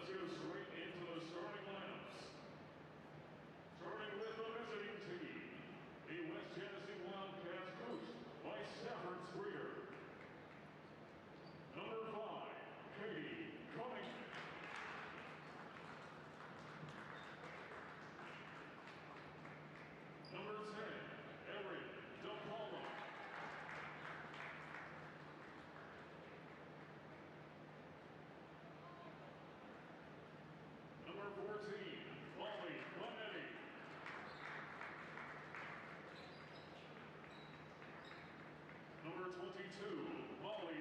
Let's go straight into the starting lineups. Starting with the visiting team, the West Genesee Wildcats coached by Stafford Spreer. Number 5, Dekaney. Number 10, Gelfand. Number 14, Dekaney. Number 22, Boy.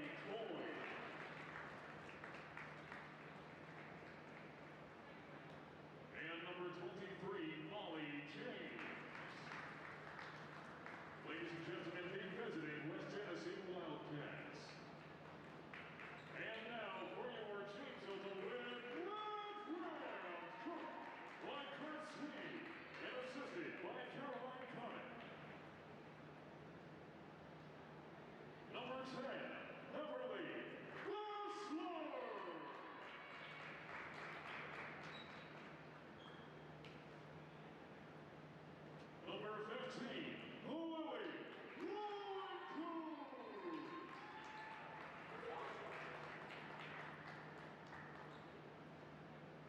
And number 23, James. Ladies and gentlemen, the visiting West Genesee Wildcats. And now for your Jamesville-DeWitt by Kurt Sweeney and assisted by Caroline Connick. Number 10, Beverly Glassler. Number 15, Lily Wildcats.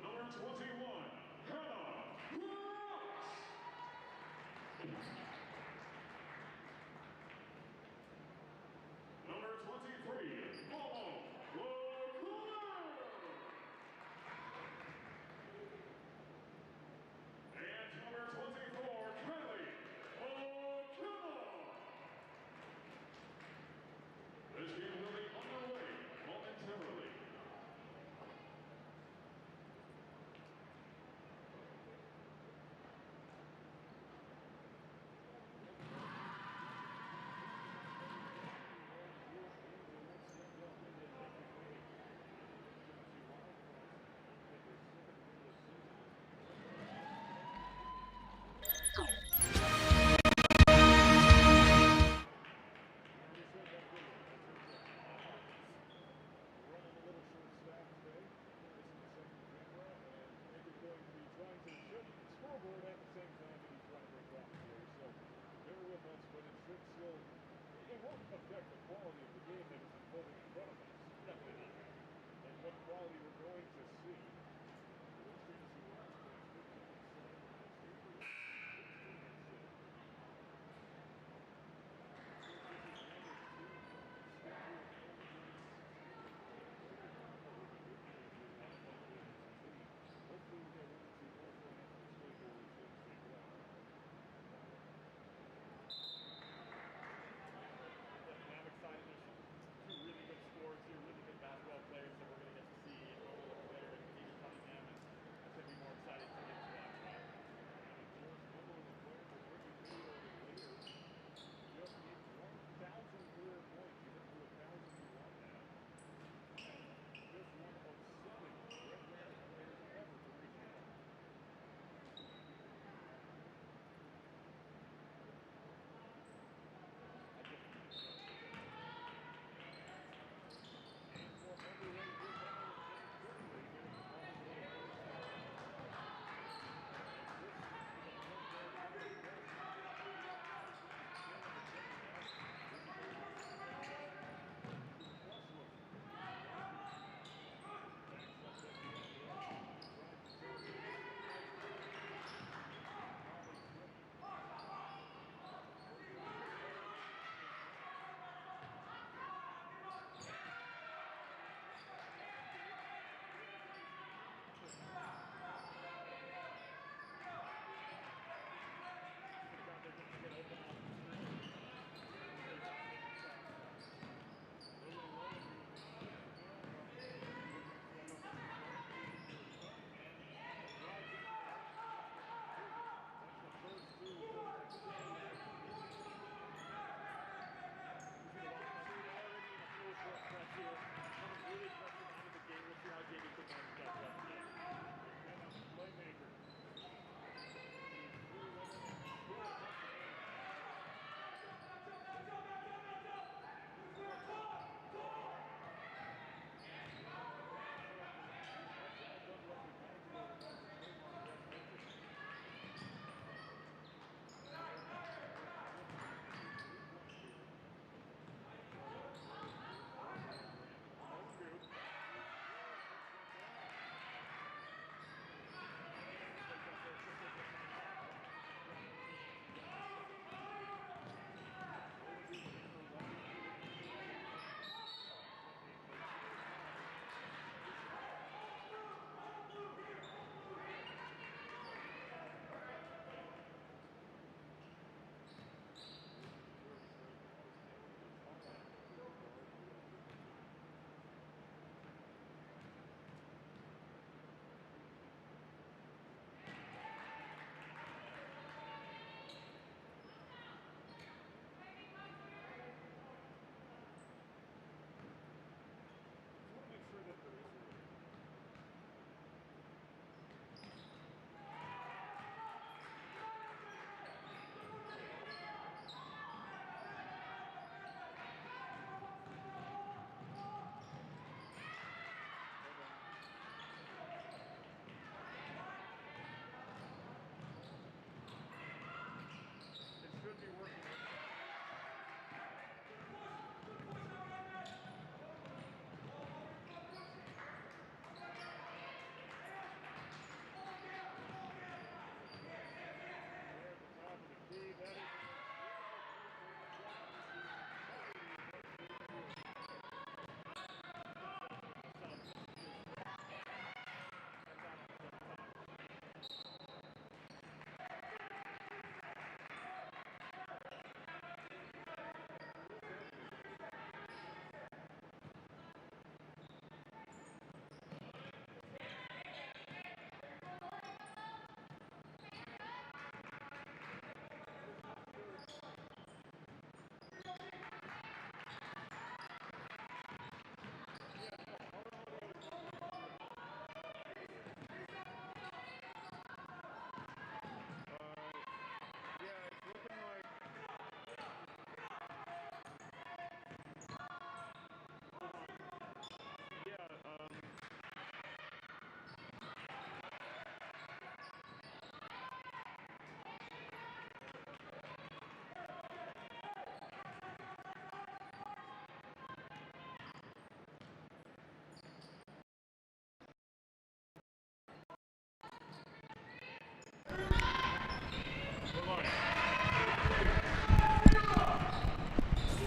Number 21, Hannah Brooks. Number 23, Momo. And number 24, Kelly. This game will be underway momentarily. Scoreboard at the same time that he's trying to break off here, so bear with us, but it should still, it won't affect the quality of the game that is unfolding in front of us. Definitely not. And what quality we're going to see. Two really good scores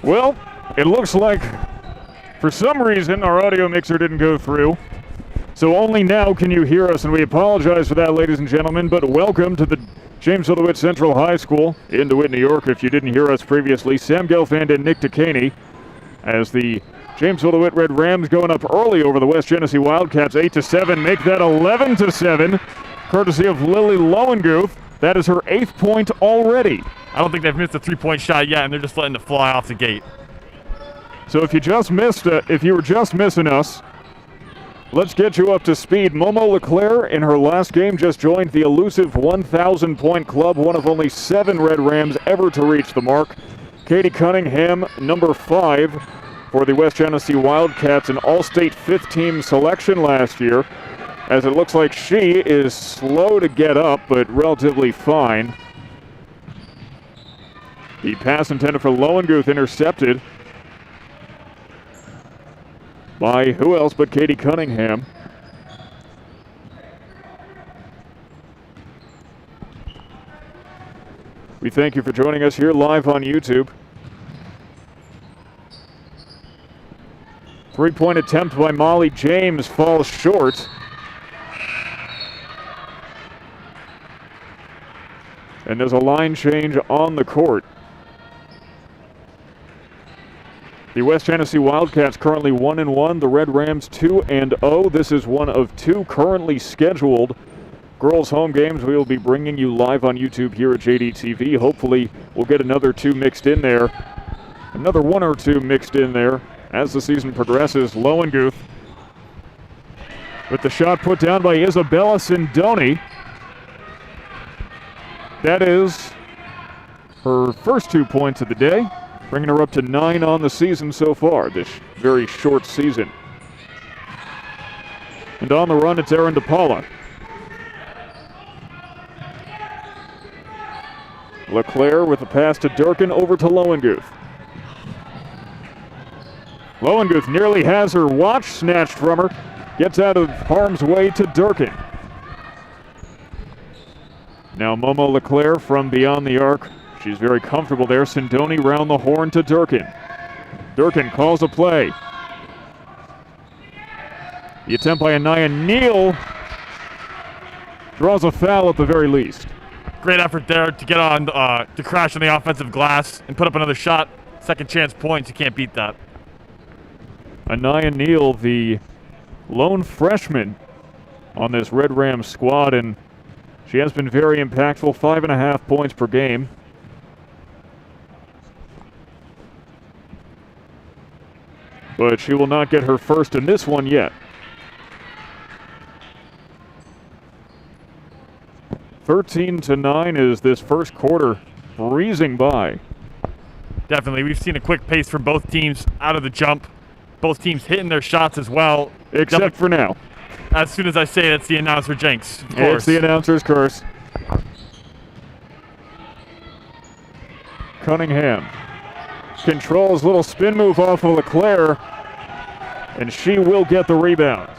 Well, it looks like for some reason our audio mixer didn't go through. So only now can you hear us, and we apologize for that, ladies and gentlemen, but welcome to the Jamesville-DeWitt Central High School in DeWitt, New York. If you didn't hear us previously, Sam Gelfand and Nick Dekaney as the Jamesville-DeWitt Red Rams going up early over the West Genesee Wildcats 8-7, make that 11-7, courtesy of Lily Lowenguth. That is her 8th point already. I don't think they've missed a three-point shot yet, and they're just letting it fly off the gate. So if you were just missing us, let's get you up to speed. Momo LeClaire in her last game just joined the elusive 1,000-point club, one of only 7 Red Rams ever to reach the mark. Katie Cunningham, number 5 for the West Genesee Wildcats, an All-State 5th-team selection last year, as it looks like she is slow to get up, but relatively fine. The pass intended for Lowenguth intercepted by who else but Katie Cunningham. We thank you for joining us here live on YouTube. 3-point attempt by Molly James falls short. And there's a line change on the court. The West Genesee Wildcats currently 1-1. The Red Rams 2-0. This is one of 2 currently scheduled girls' home games we will be bringing you live on YouTube here at JDTV. Hopefully we'll get another 2 mixed in there. Another 1 or 2 mixed in there as the season progresses. Lowenguth with the shot put down by Isabella Sindoni. That is her first 2 points of the day, bringing her up to 9 on the season so far, this very short season. And on the run, it's Erin DePaula. LeClaire with the pass to Durkin, over to Lowenguth. Lowenguth nearly has her watch snatched from her, gets out of harm's way to Durkin. Now Momo LeClaire from beyond the arc. She's very comfortable there. Sindoni round the horn to Durkin. Durkin calls a play. The attempt by Anaya Neal draws a foul at the very least. Great effort there to get on, to crash on the offensive glass and put up another shot. Second chance points, you can't beat that. Anaya Neal, the lone freshman on this Red Rams squad, and she has been very impactful, 5.5 points per game. But she will not get her first in this one yet. 13-9 is this first quarter breezing by. Definitely. We've seen a quick pace from both teams out of the jump. Both teams hitting their shots as well. Except for now. As soon as I say it, it's the announcer jinx, of course. It's the announcer's curse. Cunningham controls, little spin move off of LeClaire, and she will get the rebound.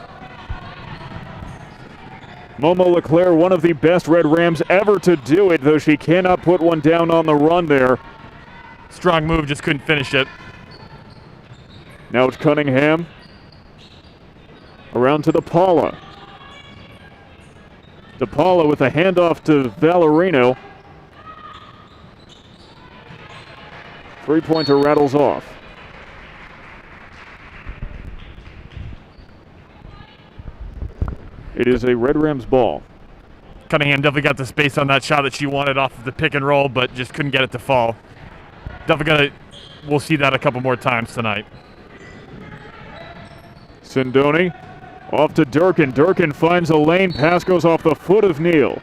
Momo LeClaire, one of the best Red Rams ever to do it, though she cannot put one down on the run there. Strong move, just couldn't finish it. Now it's Cunningham. Around to DePaula. DePaula with a handoff to Valerino. 3-pointer rattles off. It is a Red Rams ball. Cunningham definitely got the space on that shot that she wanted off of the pick and roll, but just couldn't get it to fall. We'll see that a couple more times tonight. Sindoni off to Durkin. Durkin finds a lane. Pass goes off the foot of Neal.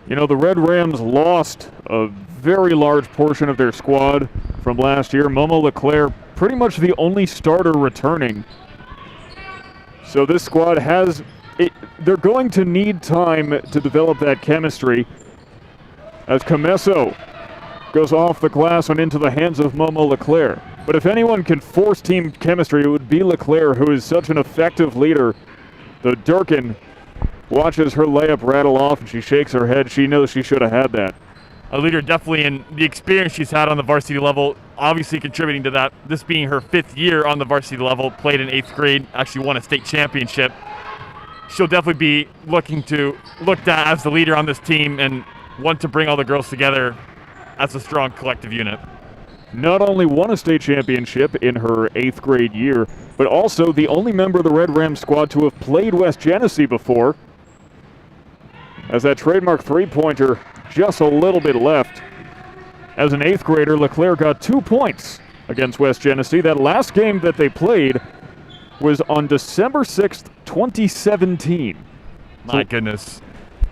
You know, the Red Rams lost a very large portion of their squad from last year. Momo LeClaire, pretty much the only starter returning. So this squad has, they're going to need time to develop that chemistry. As Camesso goes off the glass and into the hands of Momo LeClaire. But if anyone can force team chemistry, it would be LeClaire, who is such an effective leader. The Durkin watches her layup rattle off and she shakes her head. She knows she should have had that. A leader definitely in the experience she's had on the varsity level, obviously contributing to that. This being her 5th year on the varsity level, played in 8th grade, actually won a state championship. She'll definitely be looked at as the leader on this team and want to bring all the girls together as a strong collective unit. Not only won a state championship in her 8th grade year, but also the only member of the Red Rams squad to have played West Genesee before. As that trademark three-pointer, just a little bit left. As an 8th grader, LeClaire got 2 points against West Genesee. That last game that they played was on December 6th, 2017. My goodness.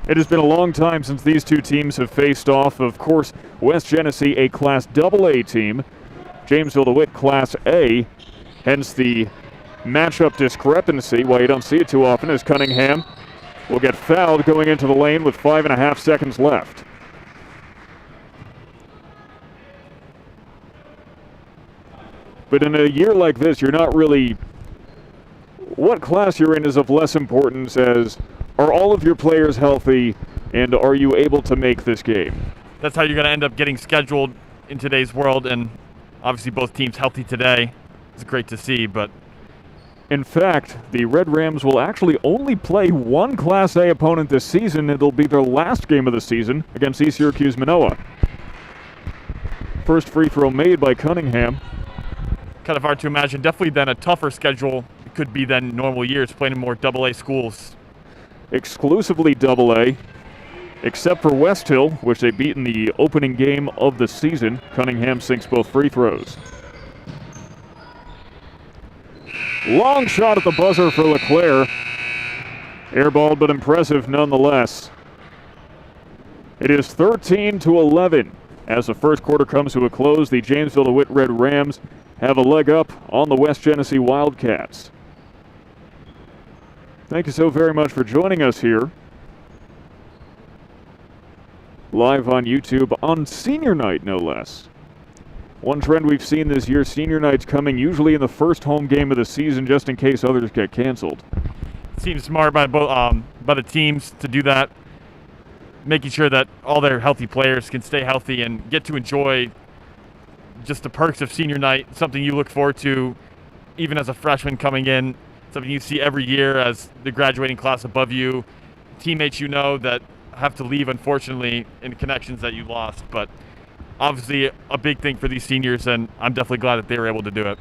It has been a long time since these two teams have faced off. Of course, West Genesee, a Class AA team. Jamesville-DeWitt, Class A. Hence the matchup discrepancy. Why you don't see it too often is Cunningham will get fouled going into the lane with 5.5 seconds left. But in a year like this, you're not really... What class you're in is of less importance as are all of your players healthy and are you able to make this game? That's how you're going to end up getting scheduled in today's world, and obviously both teams healthy today. It's great to see, but... In fact, the Red Rams will actually only play one Class A opponent this season. It'll be their last game of the season against East Syracuse Manoa. First free throw made by Cunningham. Kind of hard to imagine. Definitely then a tougher schedule could be than normal years, playing in more AA schools. Exclusively AA, except for West Hill, which they beat in the opening game of the season. Cunningham sinks both free throws. Long shot at the buzzer for LeClaire. Airballed, but impressive nonetheless. It is 13-11. As the first quarter comes to a close, the Jamesville-DeWitt Red Rams have a leg up on the West Genesee Wildcats. Thank you so very much for joining us here. Live on YouTube on senior night, no less. One trend we've seen this year, senior night's coming usually in the first home game of the season just in case others get canceled. Seems smart by the teams to do that, making sure that all their healthy players can stay healthy and get to enjoy just the perks of senior night, something you look forward to even as a freshman coming in, something you see every year as the graduating class above you, teammates you know that have to leave, unfortunately, in connections that you lost. But obviously a big thing for these seniors, and I'm definitely glad that they were able to do it.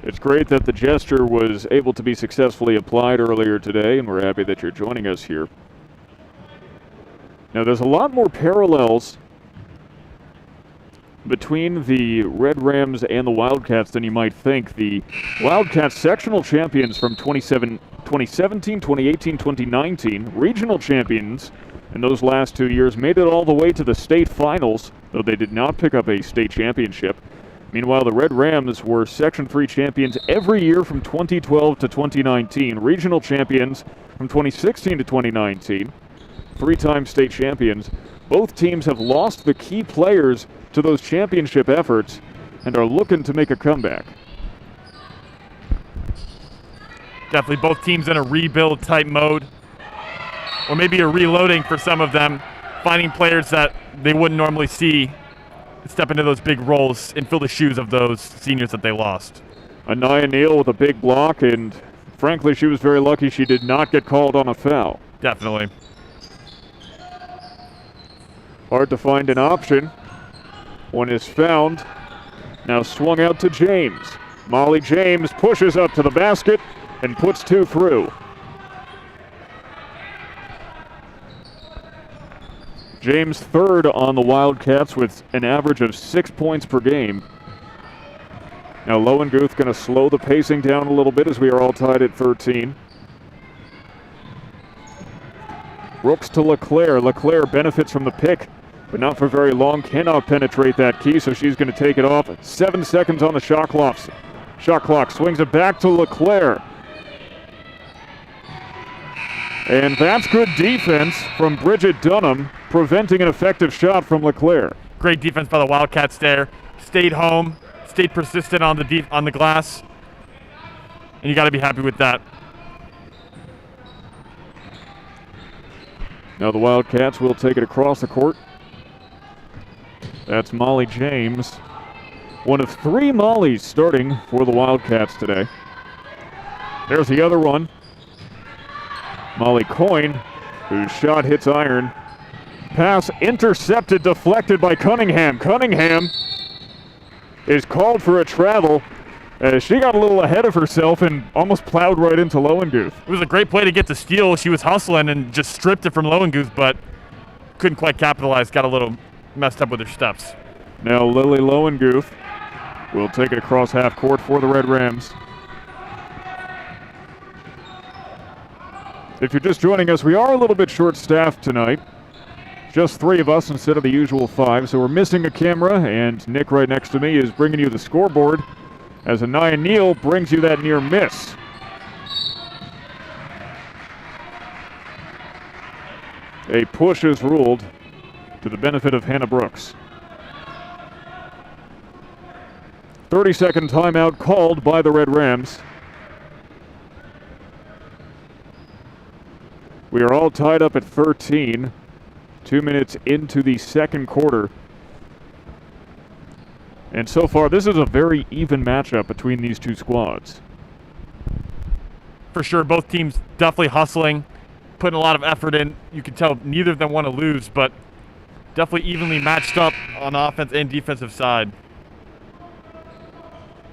It's great that the gesture was able to be successfully applied earlier today, and we're happy that you're joining us here. Now, there's a lot more parallels between the Red Rams and the Wildcats than you might think. The Wildcats sectional champions from 2017, 2018, 2019, regional champions in those last 2 years, made it all the way to the state finals, though they did not pick up a state championship. Meanwhile, the Red Rams were Section 3 champions every year from 2012 to 2019, regional champions from 2016 to 2019, three-time state champions. Both teams have lost the key players to those championship efforts and are looking to make a comeback. Definitely both teams in a rebuild type mode, or maybe a reloading for some of them, finding players that they wouldn't normally see step into those big roles and fill the shoes of those seniors that they lost. Anaya Neal with a big block, and frankly, she was very lucky she did not get called on a foul. Definitely. Hard to find an option. One is found. Now swung out to James. Molly James pushes up to the basket and puts two through. James third on the Wildcats with an average of 6 points per game. Now Lowenguth going to slow the pacing down a little bit as we are all tied at 13. Brooks to LeClaire. LeClaire benefits from the pick, but not for very long. Cannot penetrate that key, so she's going to take it off. 7 seconds on the shot clock. Shot clock swings it back to LeClaire. And that's good defense from Bridget Dunham, preventing an effective shot from LeClaire. Great defense by the Wildcats there. Stayed home, stayed persistent on the glass, and you got to be happy with that. Now the Wildcats will take it across the court. That's Molly James. One of 3 Mollies starting for the Wildcats today. There's the other one. Molly Coyne, whose shot hits iron. Pass intercepted, deflected by Cunningham. Cunningham is called for a travel as she got a little ahead of herself and almost plowed right into Lowenguth. It was a great play to get the steal. She was hustling and just stripped it from Lowenguth, but couldn't quite capitalize. Got a little messed up with her steps. Now Lily Lowenguth will take it across half court for the Red Rams. If you're just joining us, we are a little bit short-staffed tonight. Just 3 of us instead of the usual 5, so we're missing a camera, and Nick right next to me is bringing you the scoreboard as Anaya Neal brings you that near miss. A push is ruled to the benefit of Hannah Brooks. 30-second timeout called by the Red Rams. We are all tied up at 13. 2 minutes into the second quarter. And so far, this is a very even matchup between these 2 squads. For sure, both teams definitely hustling, putting a lot of effort in. You can tell neither of them want to lose, but definitely evenly matched up on the offense and defensive side.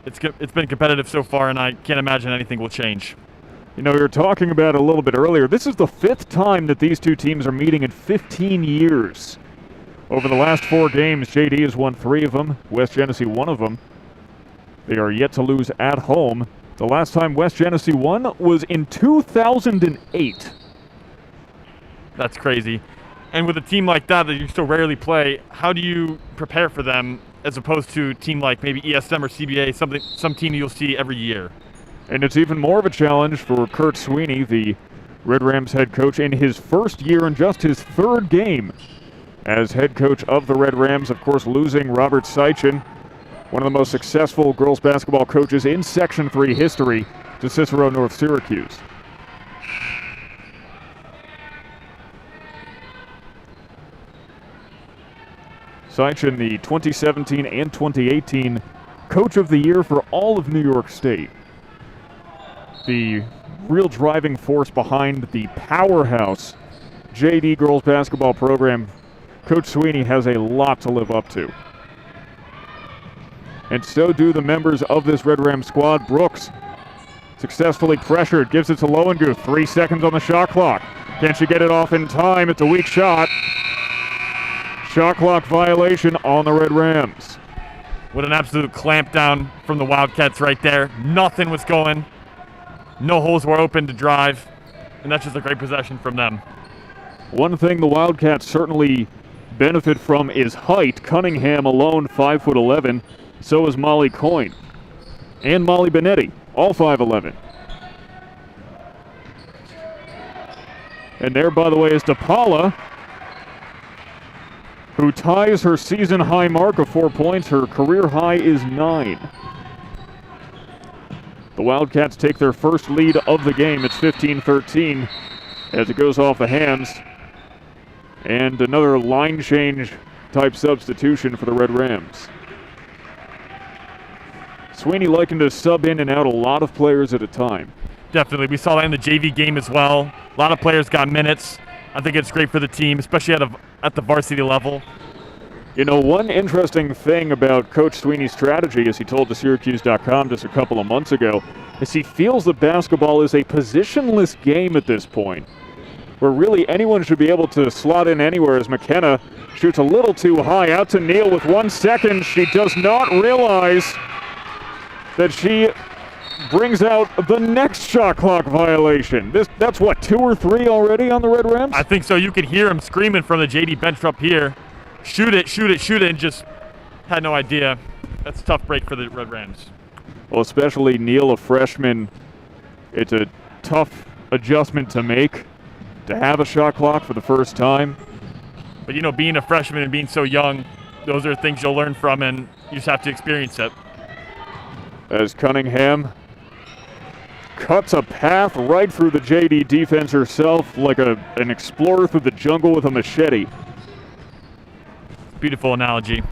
It's been competitive so far, and I can't imagine anything will change. You know, we were talking about it a little bit earlier. This is the 5th time that these 2 teams are meeting in 15 years. Over the last 4 games, JD has won 3 of them, West Genesee 1 of them. They are yet to lose at home. The last time West Genesee won was in 2008. That's crazy. And with a team like that you so rarely play, how do you prepare for them as opposed to a team like maybe ESM or CBA, some team you'll see every year? And it's even more of a challenge for Kurt Sweeney, the Red Rams head coach, in his first year and just his 3rd game as head coach of the Red Rams. Of course, losing Robert Seichin, one of the most successful girls basketball coaches in Section 3 history, to Cicero North Syracuse. Seichin, the 2017 and 2018 Coach of the Year for all of New York State. The real driving force behind the powerhouse JD girls basketball program. Coach Sweeney has a lot to live up to. And so do the members of this Red Ram squad. Brooks successfully pressured, gives it to Lowenguth. 3 seconds on the shot clock. Can she get it off in time? It's a weak shot. Shot clock violation on the Red Rams. What an absolute clampdown from the Wildcats right there. Nothing was going. No holes were open to drive. And that's just a great possession from them. One thing the Wildcats certainly benefit from is height. Cunningham alone 5'11". So is Molly Coyne. And Molly Benetti, all 5'11". And there, by the way, is DePaula, who ties her season high mark of 4 points. Her career high is 9. The Wildcats take their first lead of the game. It's 15-13 as it goes off the hands. And another line change type substitution for the Red Rams. Sweeney liking to sub in and out a lot of players at a time. Definitely. We saw that in the JV game as well. A lot of players got minutes. I think it's great for the team, especially at the varsity level. You know, one interesting thing about Coach Sweeney's strategy, as he told to Syracuse.com just a couple of months ago, is he feels that basketball is a positionless game at this point, where really anyone should be able to slot in anywhere, as McKenna shoots a little too high. Out to Neal with 1 second. She does not realize that she brings out the next shot clock violation. That's what, 2 or 3 already on the Red Rams? I think so. You could hear him screaming from the JD bench up here. Shoot it, shoot it, shoot it, and just had no idea. That's a tough break for the Red Rams. Well, especially Neal, a freshman, it's a tough adjustment to make, to have a shot clock for the first time. But, you know, being a freshman and being so young, those are things you'll learn from, and you just have to experience it. As Cunningham cuts a path right through the JD defense herself like an explorer through the jungle with a machete. Beautiful analogy.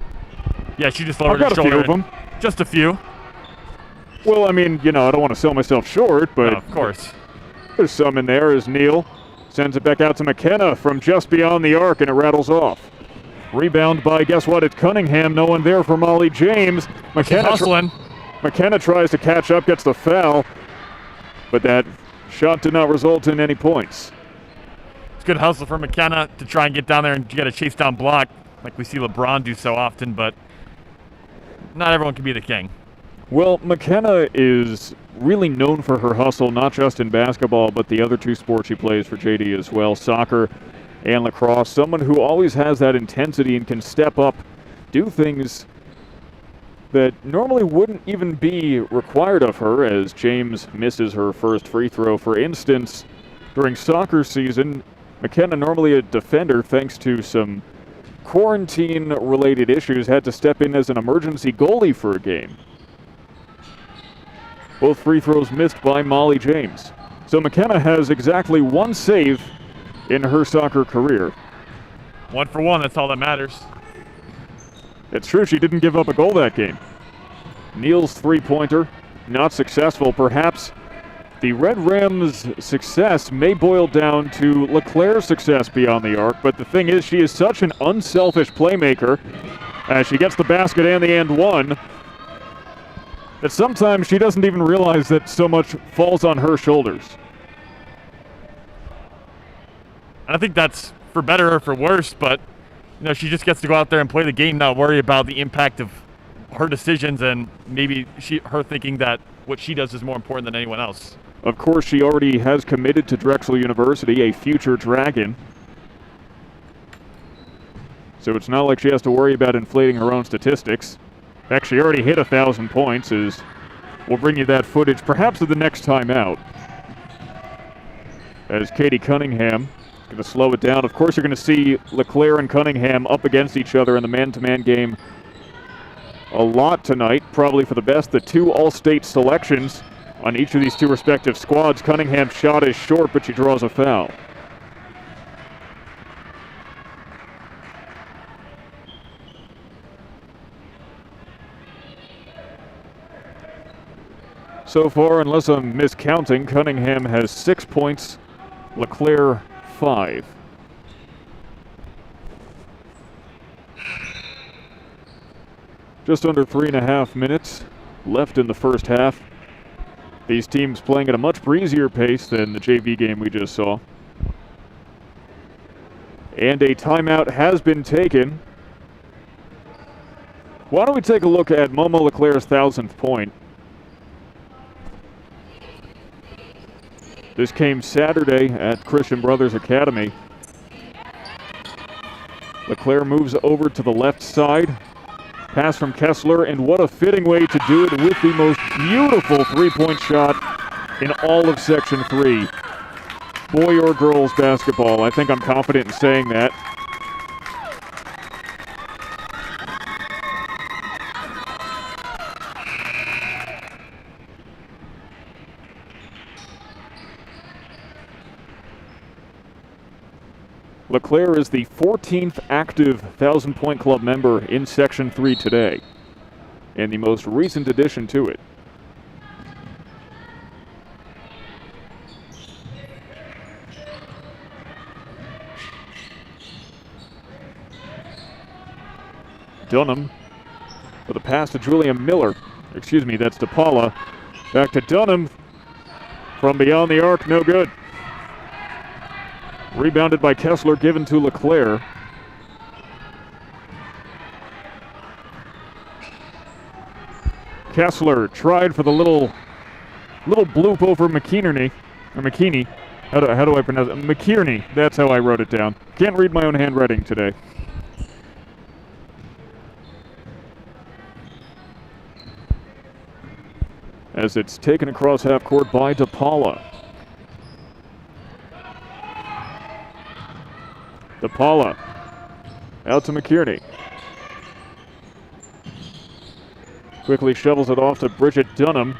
Yeah, she just lowered I've her got a few shoulder. of them. Just a few. Well, I mean, I don't want to sell myself short, but No, of course. there's some in there as Neal sends it back out to McKenna from just beyond the arc, and it rattles off. Rebound by, guess what, it's Cunningham. No one there for Molly James. McKenna tries to catch up, gets the foul, but that shot did not result in any points. It's good hustle for McKenna to try and get down there and get a chase down block like we see LeBron do so often, but not everyone can be the king. Well, McKenna is really known for her hustle, not just in basketball, but the other two sports she plays for JD as well, soccer and lacrosse. Someone who always has that intensity and can step up, do things that normally wouldn't even be required of her, as James misses her first free throw. For instance, during soccer season, McKenna, normally a defender, thanks to some quarantine-related issues, had to step in as an emergency goalie for a game. Both free throws missed by Molly James. So McKenna has exactly one save in her soccer career. 1 for 1, that's all that matters. It's true, she didn't give up a goal that game. Neal's three-pointer, not successful. Perhaps the Red Rams' success may boil down to LeClaire's success beyond the arc, but the thing is, she is such an unselfish playmaker as she gets the basket and the and one that sometimes she doesn't even realize that so much falls on her shoulders. And I think that's for better or for worse, but she just gets to go out there and play the game, not worry about the impact of her decisions and maybe her thinking that what she does is more important than anyone else. Of course, she already has committed to Drexel University, a future Dragon. So it's not like she has to worry about inflating her own statistics. Actually, already hit 1,000 points, as we'll bring you that footage perhaps of the next time out. As Katie Cunningham is going to slow it down. Of course, you're going to see LeClaire and Cunningham up against each other in the man-to-man game a lot tonight, probably for the best. The two all-state selections on each of these two respective squads. Cunningham's shot is short, but she draws a foul. So far, unless I'm miscounting, Cunningham has 6 points, LeClaire 5. Just under 3.5 minutes left in the first half. These teams playing at a much breezier pace than the JV game we just saw. And a timeout has been taken. Why don't we take a look at Momo LeClaire's 1,000th point? This came Saturday at Christian Brothers Academy. LeClaire moves over to the left side. Pass from Kessler, and what a fitting way to do it with the most beautiful three-point shot in all of Section 3. Boy or girls basketball, I think I'm confident in saying that. LeClaire is the 14th active 1,000-point club member in Section 3 today, and the most recent addition to it. Dunham with a pass to Julia Miller. Excuse me, that's DePaula. Back to Dunham from beyond the arc, no good. Rebounded by Kessler, given to LeClaire. Kessler tried for the little bloop over McKinney. How do I pronounce it? McKierney. That's how I wrote it down. Can't read my own handwriting today. As it's taken across half court by DePaula. DePaula out to McKierney. Quickly shovels it off to Bridget Dunham.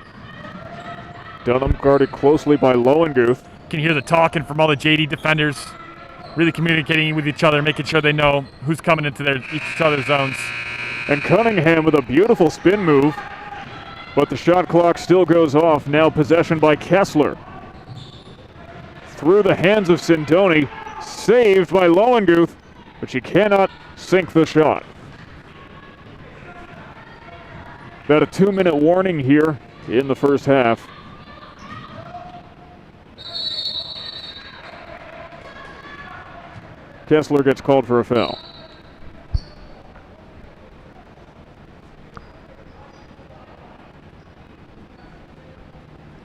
Dunham guarded closely by Lowenguth. You can hear the talking from all the JD defenders, really communicating with each other, making sure they know who's coming into each other's zones. And Cunningham with a beautiful spin move, but the shot clock still goes off. Now possession by Kessler. Through the hands of Sindoni, saved by Lowenguth, but she cannot sink the shot. About a 2-minute warning here in the first half. Kessler gets called for a foul.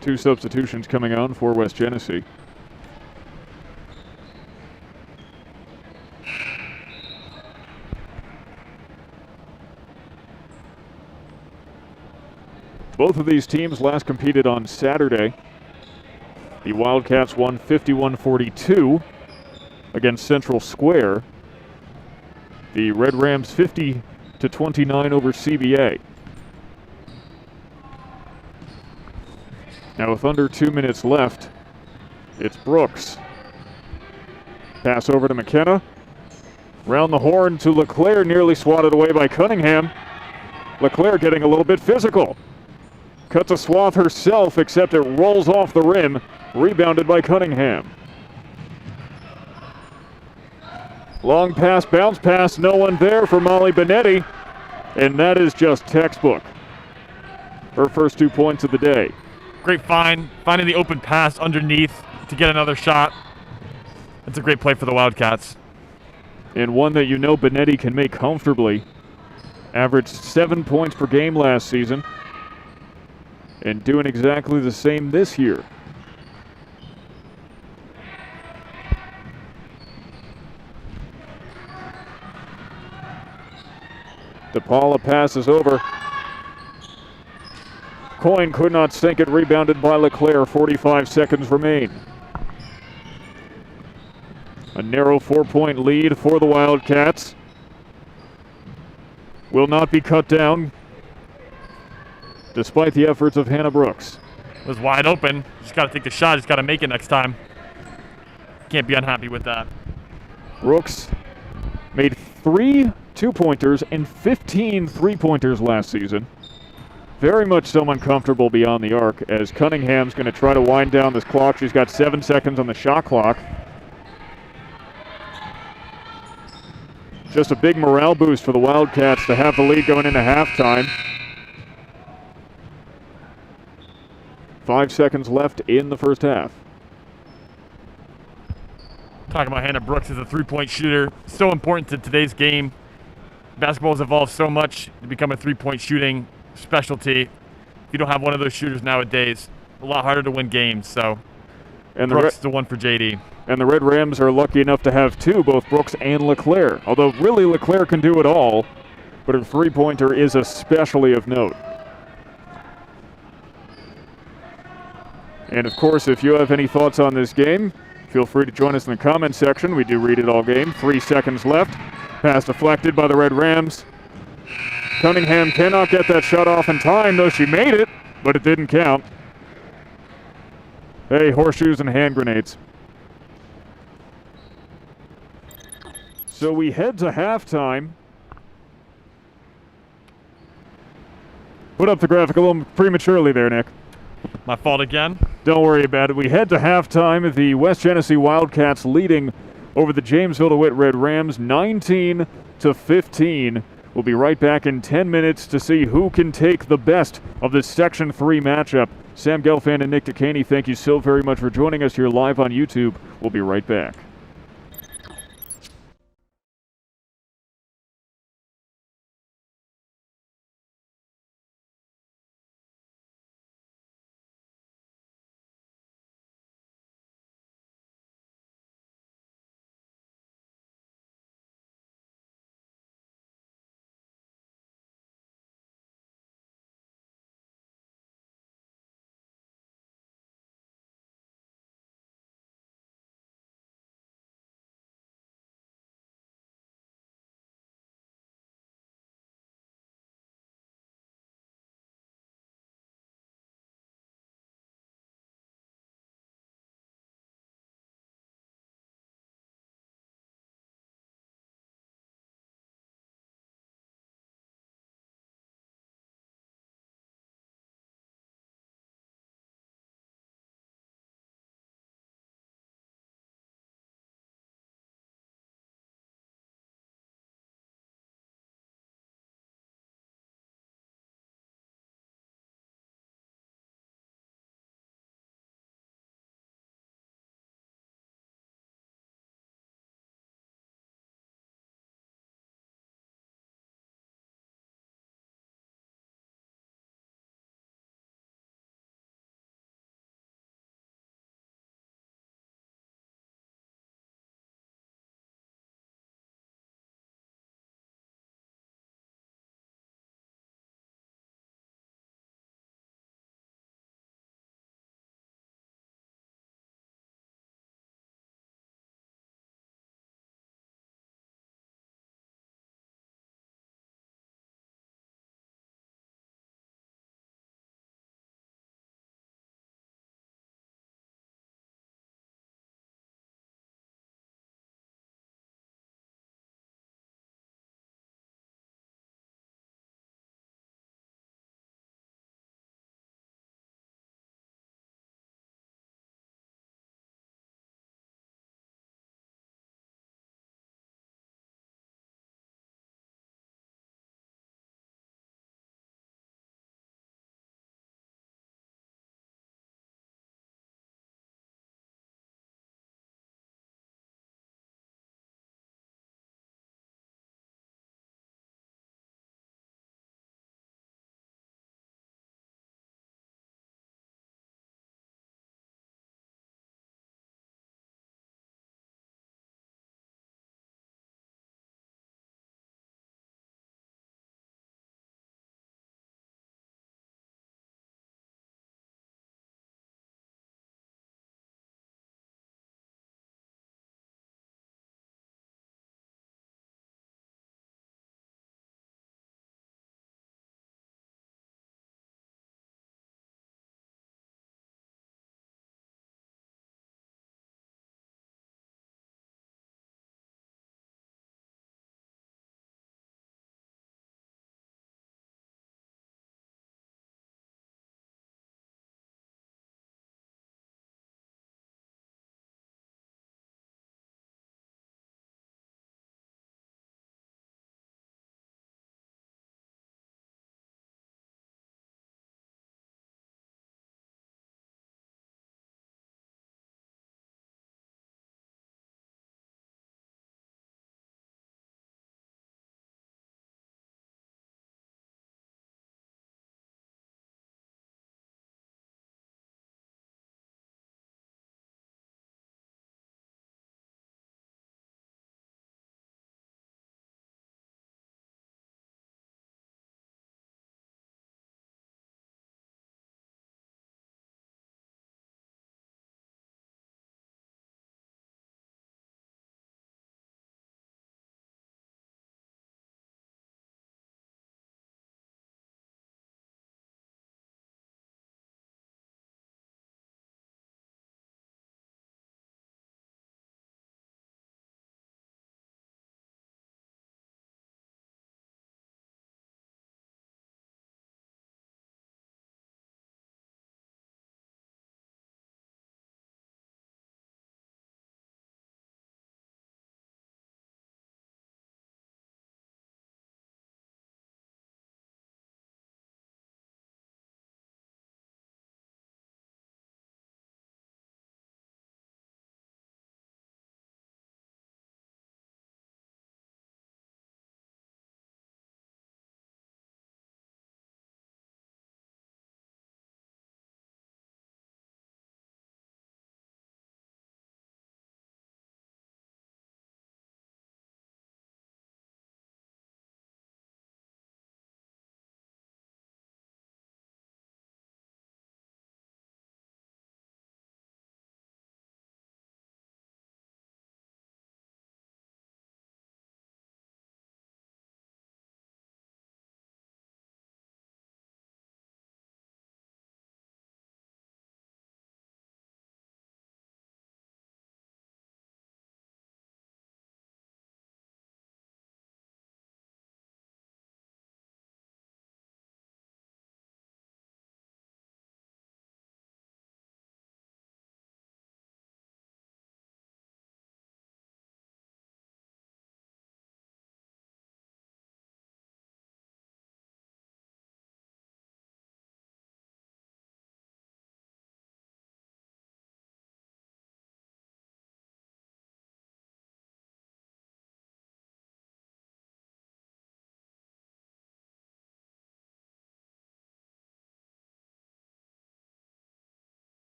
Two substitutions coming on for West Genesee. Both of these teams last competed on Saturday. The Wildcats won 51-42 against Central Square. The Red Rams 50-29 over CBA. Now with under 2 minutes left, it's Brooks. Pass over to McKenna. Round the horn to LeClaire, nearly swatted away by Cunningham. LeClaire getting a little bit physical. Cuts a swath herself, except it rolls off the rim. Rebounded by Cunningham. Long pass, bounce pass, no one there for Molly Benetti. And that is just textbook. Her first 2 points of the day. Great finding the open pass underneath to get another shot. That's a great play for the Wildcats. And one that you know Benetti can make comfortably. Averaged 7 points per game last season. And doing exactly the same this year. DePaula passes over. Coyne could not sink it, rebounded by LeClaire. 45 seconds remain. A narrow 4-point lead for the Wildcats. Will not be cut down, despite the efforts of Hannah Brooks. It was wide open. Just got to take the shot. Just got to make it next time. Can't be unhappy with that. Brooks made 3 2-pointers and 15 3-pointers last season. Very much someone comfortable beyond the arc, as Cunningham's going to try to wind down this clock. She's got 7 seconds on the shot clock. Just a big morale boost for the Wildcats to have the lead going into halftime. 5 seconds left in the first half. Talking about Hannah Brooks as a 3-point shooter. So important to today's game. Basketball has evolved so much to become a 3-point shooting specialty. If you don't have one of those shooters nowadays, a lot harder to win games. So and Brooks is the one for JD. And the Red Rams are lucky enough to have 2, both Brooks and LeClaire. Although really LeClaire can do it all, but her 3-pointer is especially of note. And of course, if you have any thoughts on this game, feel free to join us in the comment section. We do read it all game. 3 seconds left. Pass deflected by the Red Rams. Cunningham cannot get that shot off in time, though she made it, but it didn't count. Hey, horseshoes and hand grenades. So we head to halftime. Put up the graphic a little prematurely there, Nick. My fault again. Don't worry about it. We head to halftime. The West Genesee Wildcats leading over the Jamesville-DeWitt Red Rams 19-15. We'll be right back in 10 minutes to see who can take the best of this Section 3 matchup. Sam Gelfand and Nick Dekaney, thank you so very much for joining us here live on YouTube. We'll be right back.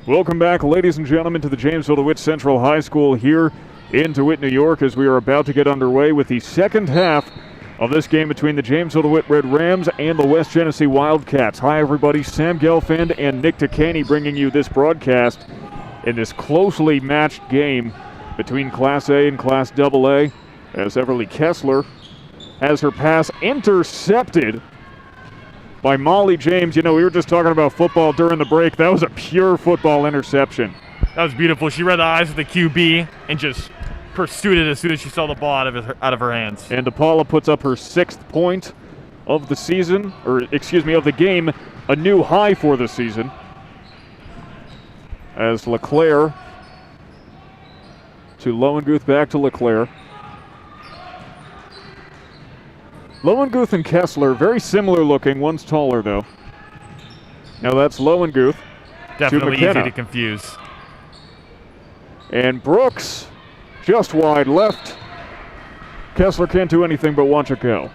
Welcome back, ladies and gentlemen, to the Jamesville-DeWitt Central High School here in DeWitt, New York, as we are about to get underway with the second half of this game between the Jamesville-DeWitt Red Rams and the West Genesee Wildcats. Hi, everybody. Sam Gelfand and Nick Dekaney bringing you this broadcast in this closely matched game between Class A and Class AA, as Everly Kessler has her pass intercepted by Molly James. You know, we were just talking about football during the break. That was a pure football interception. That was beautiful. She read the eyes of the QB and just pursued it as soon as she saw the ball out of her hands. And DePaula puts up her 6th point of the season, or excuse me, of the game, a new high for the season. As LeClaire to Lowenguth, back to LeClaire. Lowenguth and Kessler, very similar looking. One's taller, though. Now that's Lowenguth. Definitely to easy to confuse. And Brooks, just wide left. Kessler can't do anything but watch it go.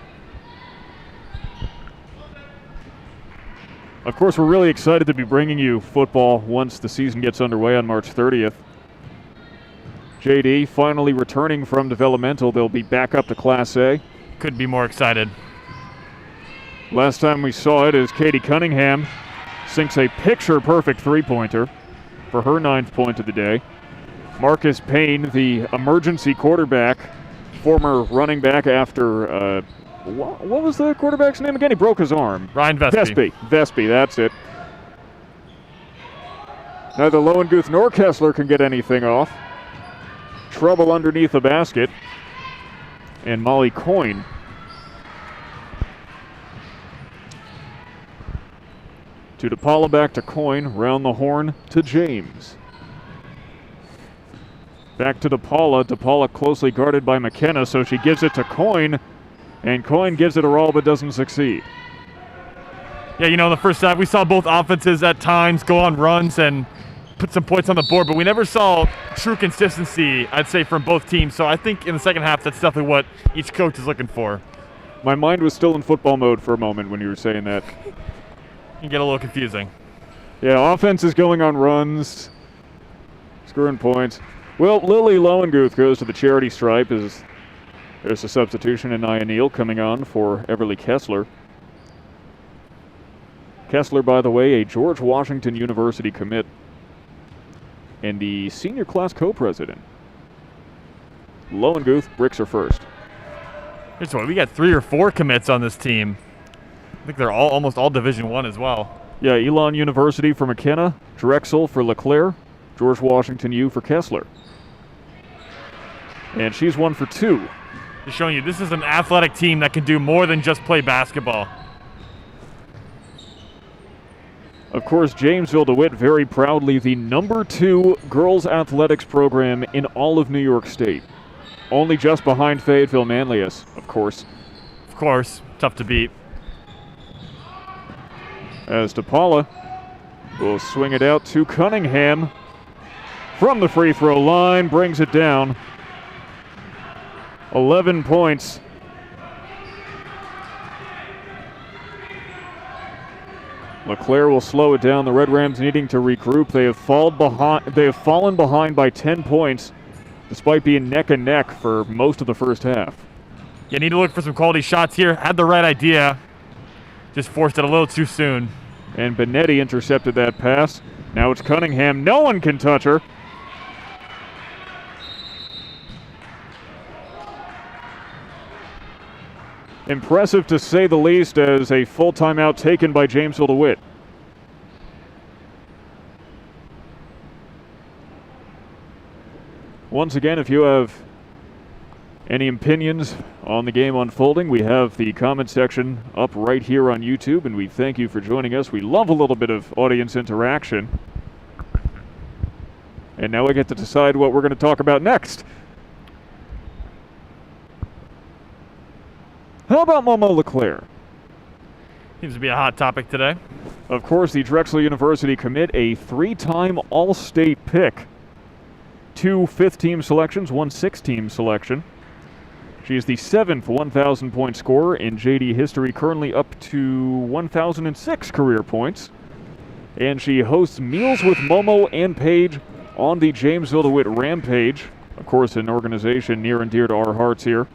Of course, we're really excited to be bringing you football once the season gets underway on March 30th. JD finally returning from developmental. They'll be back up to Class A. Couldn't be more excited. Last time we saw it is Katie Cunningham sinks a picture-perfect three-pointer for her 9th point of the day. Marcus Payne, the emergency quarterback, former running back after, what was the quarterback's name again? He broke his arm. Ryan Vespi. Vespi, that's it. Neither Lowenguth nor Kessler can get anything off. Trouble underneath the basket. And Molly Coyne to DePaula, back to Coyne, round the horn to James. Back to DePaula. DePaula closely guarded by McKenna, so she gives it to Coyne, and Coyne gives it her all but doesn't succeed. Yeah, you know, in the first half, we saw both offenses at times go on runs and put some points on the board, but we never saw true consistency, I'd say, from both teams. So I think in the second half, that's definitely what each coach is looking for. My mind was still in football mode for a moment when you were saying that. It can get a little confusing. Yeah, offense is going on runs, scoring points. Well, Lily Lowenguth goes to the charity stripe as there's a substitution in Nia Neal coming on for Everly Kessler. Kessler, by the way, a George Washington University commit and the senior class co-president. Lowenguth bricks her first. Here's what, we got 3 or 4 commits on this team. I think they're almost all Division I as well. Yeah, Elon University for McKenna, Drexel for LeClaire, George Washington U for Kessler. And she's 1 for 2. Just showing you this is an athletic team that can do more than just play basketball. Of course, Jamesville-DeWitt very proudly the number 2 girls athletics program in all of New York State. Only just behind Fayetteville Manlius, of course. Of course, tough to beat. As DePaula will swing it out to Cunningham from the free throw line, brings it down. 11 points. LeClaire will slow it down. The Red Rams needing to regroup. They have fallen behind by 10 points, despite being neck and neck for most of the first half. You need to look for some quality shots here. Had the right idea. Just forced it a little too soon. And Benetti intercepted that pass. Now it's Cunningham. No one can touch her. Impressive to say the least, as a full timeout taken by Jamesville-DeWitt. Once again, if you have any opinions on the game unfolding, we have the comment section up right here on YouTube, and we thank you for joining us. We love a little bit of audience interaction. And now we get to decide what we're going to talk about next. How about Momo LeClaire? Seems to be a hot topic today. Of course, the Drexel University commit, a 3-time All-State pick. 2 fifth-team selections, 1 sixth-team selection. She is the 7th 1,000-point scorer in JD history, currently up to 1,006 career points. and she hosts Meals with Momo and Paige on the Jamesville-DeWitt Rampage. Of course, an organization near and dear to our hearts here.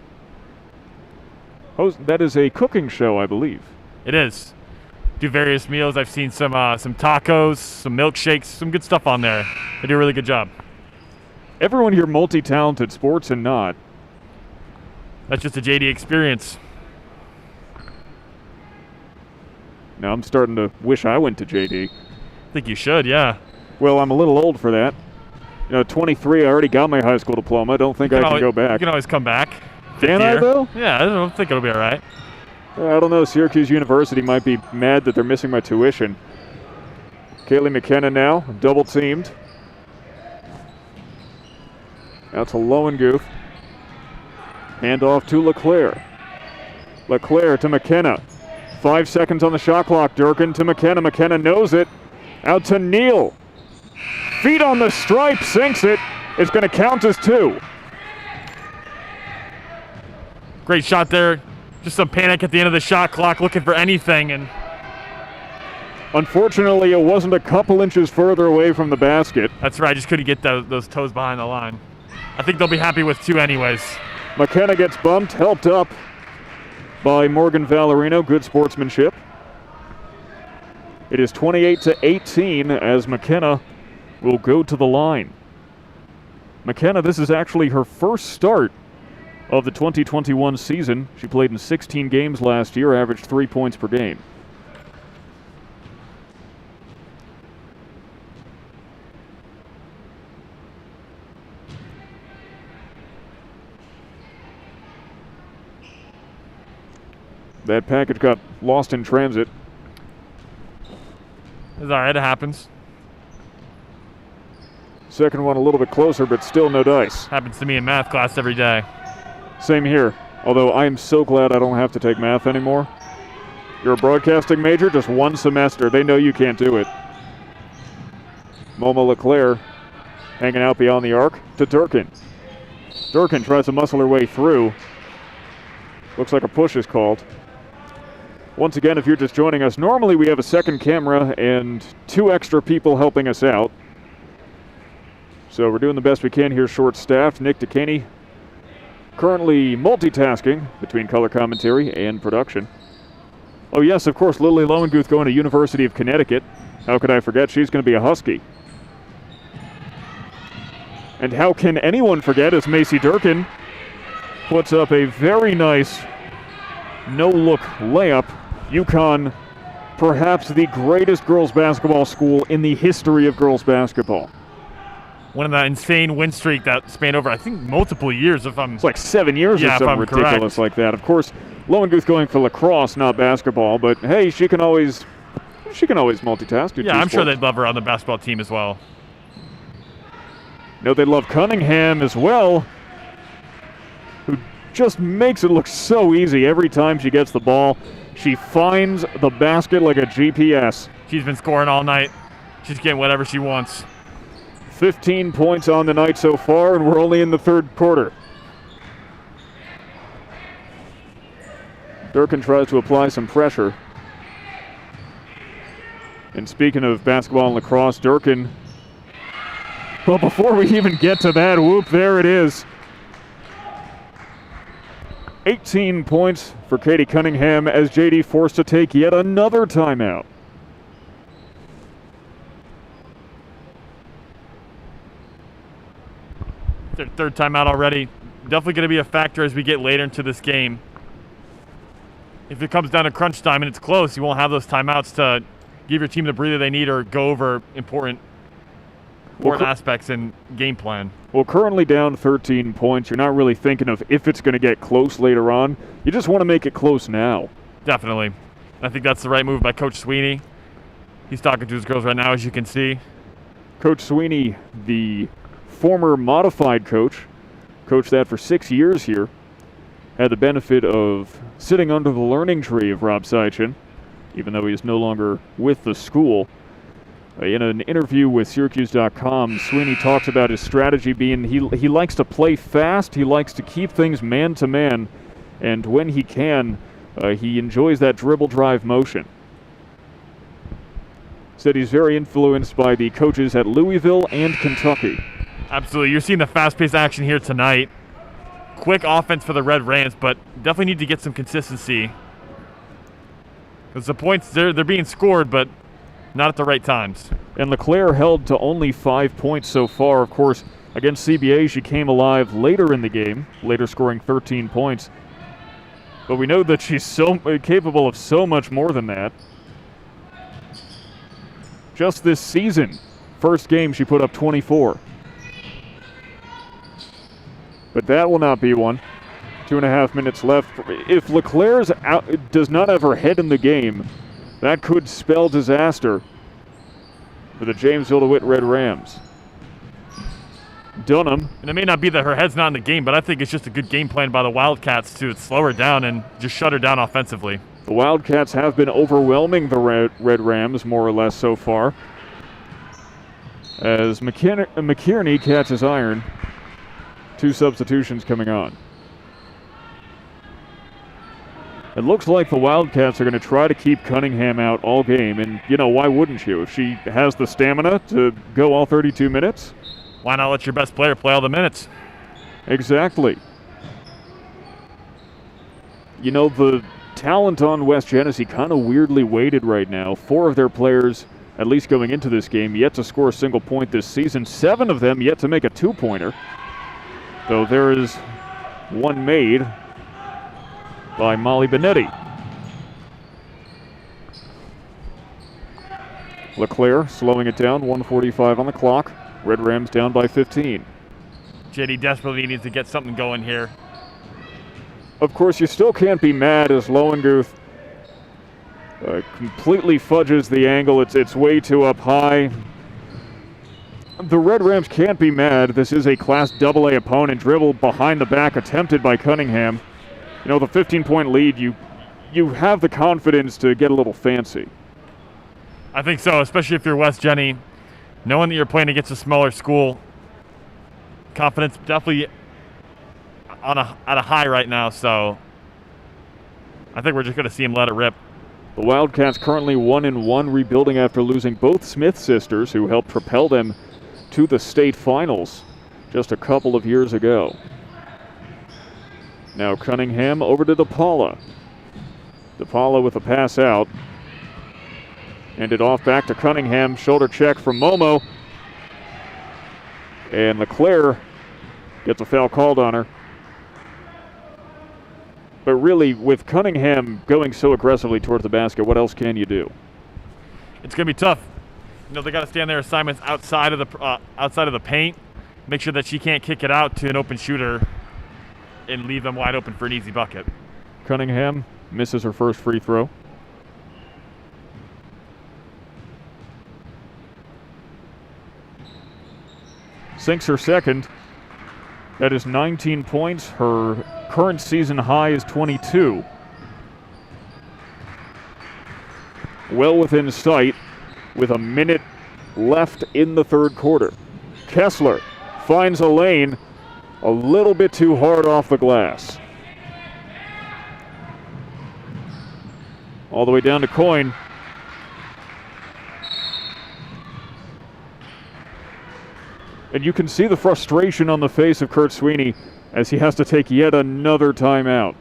That is a cooking show, I believe. It is. Do various meals. I've seen some tacos, some milkshakes, some good stuff on there. They do a really good job. Everyone here multi-talented, sports and not. That's just a JD experience. Now I'm starting to wish I went to JD. I think you should, yeah. Well, I'm a little old for that. 23, I already got my high school diploma. I don't think I can go back. You can always come back. Can I, though? Yeah, I don't think it'll be all right. I don't know. Syracuse University might be mad that they're missing my tuition. Kaylee McKenna now, double teamed. Out to Lowengooth. Hand off to LeClaire. LeClaire to McKenna. 5 seconds on the shot clock. Durkin to McKenna. McKenna knows it. Out to Neal. Feet on the stripe, sinks it. It's going to count as 2. Great shot there. Just some panic at the end of the shot clock, looking for anything, and unfortunately, it wasn't a couple inches further away from the basket. That's right. Just couldn't get those toes behind the line. I think they'll be happy with 2 anyways. McKenna gets bumped, helped up by Morgan Valerino. Good sportsmanship. It is 28-18 as McKenna will go to the line. McKenna, this is actually her first start of the 2021 season. She played in 16 games last year, averaged 3 points per game. That package got lost in transit. It's all right, it happens. Second one a little bit closer, but still no dice. Happens to me in math class every day. Same here, although I am so glad I don't have to take math anymore. You're a broadcasting major, just 1 semester. They know you can't do it. Momo LeClaire hanging out beyond the arc to Durkin. Durkin tries to muscle her way through. Looks like a push is called. Once again, if you're just joining us, normally we have a second camera and 2 extra people helping us out. So we're doing the best we can here, short-staffed. Nick Dekaney currently multitasking between color commentary and production. Oh yes, of course, Lily Lowengooth going to University of Connecticut. How could I forget? She's going to be a Husky. And how can anyone forget as Macy Durkin puts up a very nice no-look layup. UConn, perhaps the greatest girls basketball school in the history of girls basketball. One of that insane win streak that spanned over, I think, multiple years. It's like 7 years or something ridiculous correct. like that. Of course, Lowengooth going for lacrosse, not basketball, but hey, she can always multitask. Yeah, I'm sure they'd love her on the basketball team as well. No, they love Cunningham as well, who just makes it look so easy every time she gets the ball. She finds the basket like a GPS. She's been scoring all night. She's getting whatever she wants. 15 points on the night so far, and we're only in the third quarter. Durkin tries to apply some pressure. And speaking of basketball and lacrosse, Durkin, well, before we even get to that, whoop, there it is. 18 points for Katie Cunningham as JD forced to take yet another timeout. Their third timeout already. Definitely going to be a factor as we get later into this game. If it comes down to crunch time and it's close, you won't have those timeouts to give your team the breather they need or go over important aspects in game plan. Well, currently down 13 points. You're not really thinking of if it's going to get close later on. You just want to make it close now. Definitely. I think that's the right move by Coach Sweeney. He's talking to his girls right now, as you can see. Coach Sweeney, the former modified coach, coached that for 6 years here, had the benefit of sitting under the learning tree of Rob Seichin, even though he is no longer with the school. In an interview with Syracuse.com, Sweeney talks about his strategy being he likes to play fast, he likes to keep things man-to-man, and when he can, he enjoys that dribble drive motion. said he's very influenced by the coaches at Louisville and Kentucky. Absolutely. You're seeing the fast-paced action here tonight. Quick offense for the Red Rams, but definitely need to get some consistency. Because the points, they're being scored, but not at the right times. And LeClaire held to only 5 points so far. Of course, against CBA, she came alive later in the game, later scoring 13 points. But we know that she's so capable of so much more than that. Just this season, first game she put up 24. But that will not be one. 2.5 minutes left. If LeClaire does not have her head in the game, that could spell disaster for the Jamesville-DeWitt Red Rams. Dunham. And it may not be that her head's not in the game, but I think it's just a good game plan by the Wildcats to slow her down and just shut her down offensively. The Wildcats have been overwhelming the Red Rams, more or less, so far. As McKierney catches iron. 2 substitutions coming on. It looks like the Wildcats are going to try to keep Cunningham out all game. And, you know, why wouldn't you? If she has the stamina to go all 32 minutes. Why not let your best player play all the minutes? Exactly. You know, the talent on West Genesee kind of weirdly weighted right now. 4 of their players, at least going into this game, yet to score a single point this season. 7 of them yet to make a 2-pointer. Though there is one made by Molly Benetti. LeClaire slowing it down, 1:45 on the clock. Red Rams down by 15. JD desperately needs to get something going here. Of course, you still can't be mad as Lowenguth completely fudges the angle. It's way too up high. The Red Rams can't be mad. This is a Class AA opponent. Dribble behind the back attempted by Cunningham. You know, the 15-point lead, you have the confidence to get a little fancy. I think so, especially if you're West Jenny. Knowing that you're playing against a smaller school, confidence definitely at a high right now, so I think we're just going to see him let it rip. The Wildcats currently 1-1, rebuilding after losing both Smith sisters, who helped propel them to the state finals just a couple of years ago. Now Cunningham over to DePaula. DePaula with a pass out. Handed off back to Cunningham. Shoulder check from Momo. And LeClaire gets a foul called on her. But really, with Cunningham going so aggressively towards the basket, what else can you do? It's going to be tough. You know, they got to stand their assignments outside of the paint. Make sure that she can't kick it out to an open shooter and leave them wide open for an easy bucket. Cunningham misses her first free throw. Sinks her second. That is 19 points. Her current season high is 22. Well within sight with a minute left in the third quarter. Kessler finds a lane a little bit too hard off the glass. All the way down to Coyne. And you can see the frustration on the face of Kurt Sweeney as he has to take yet another timeout.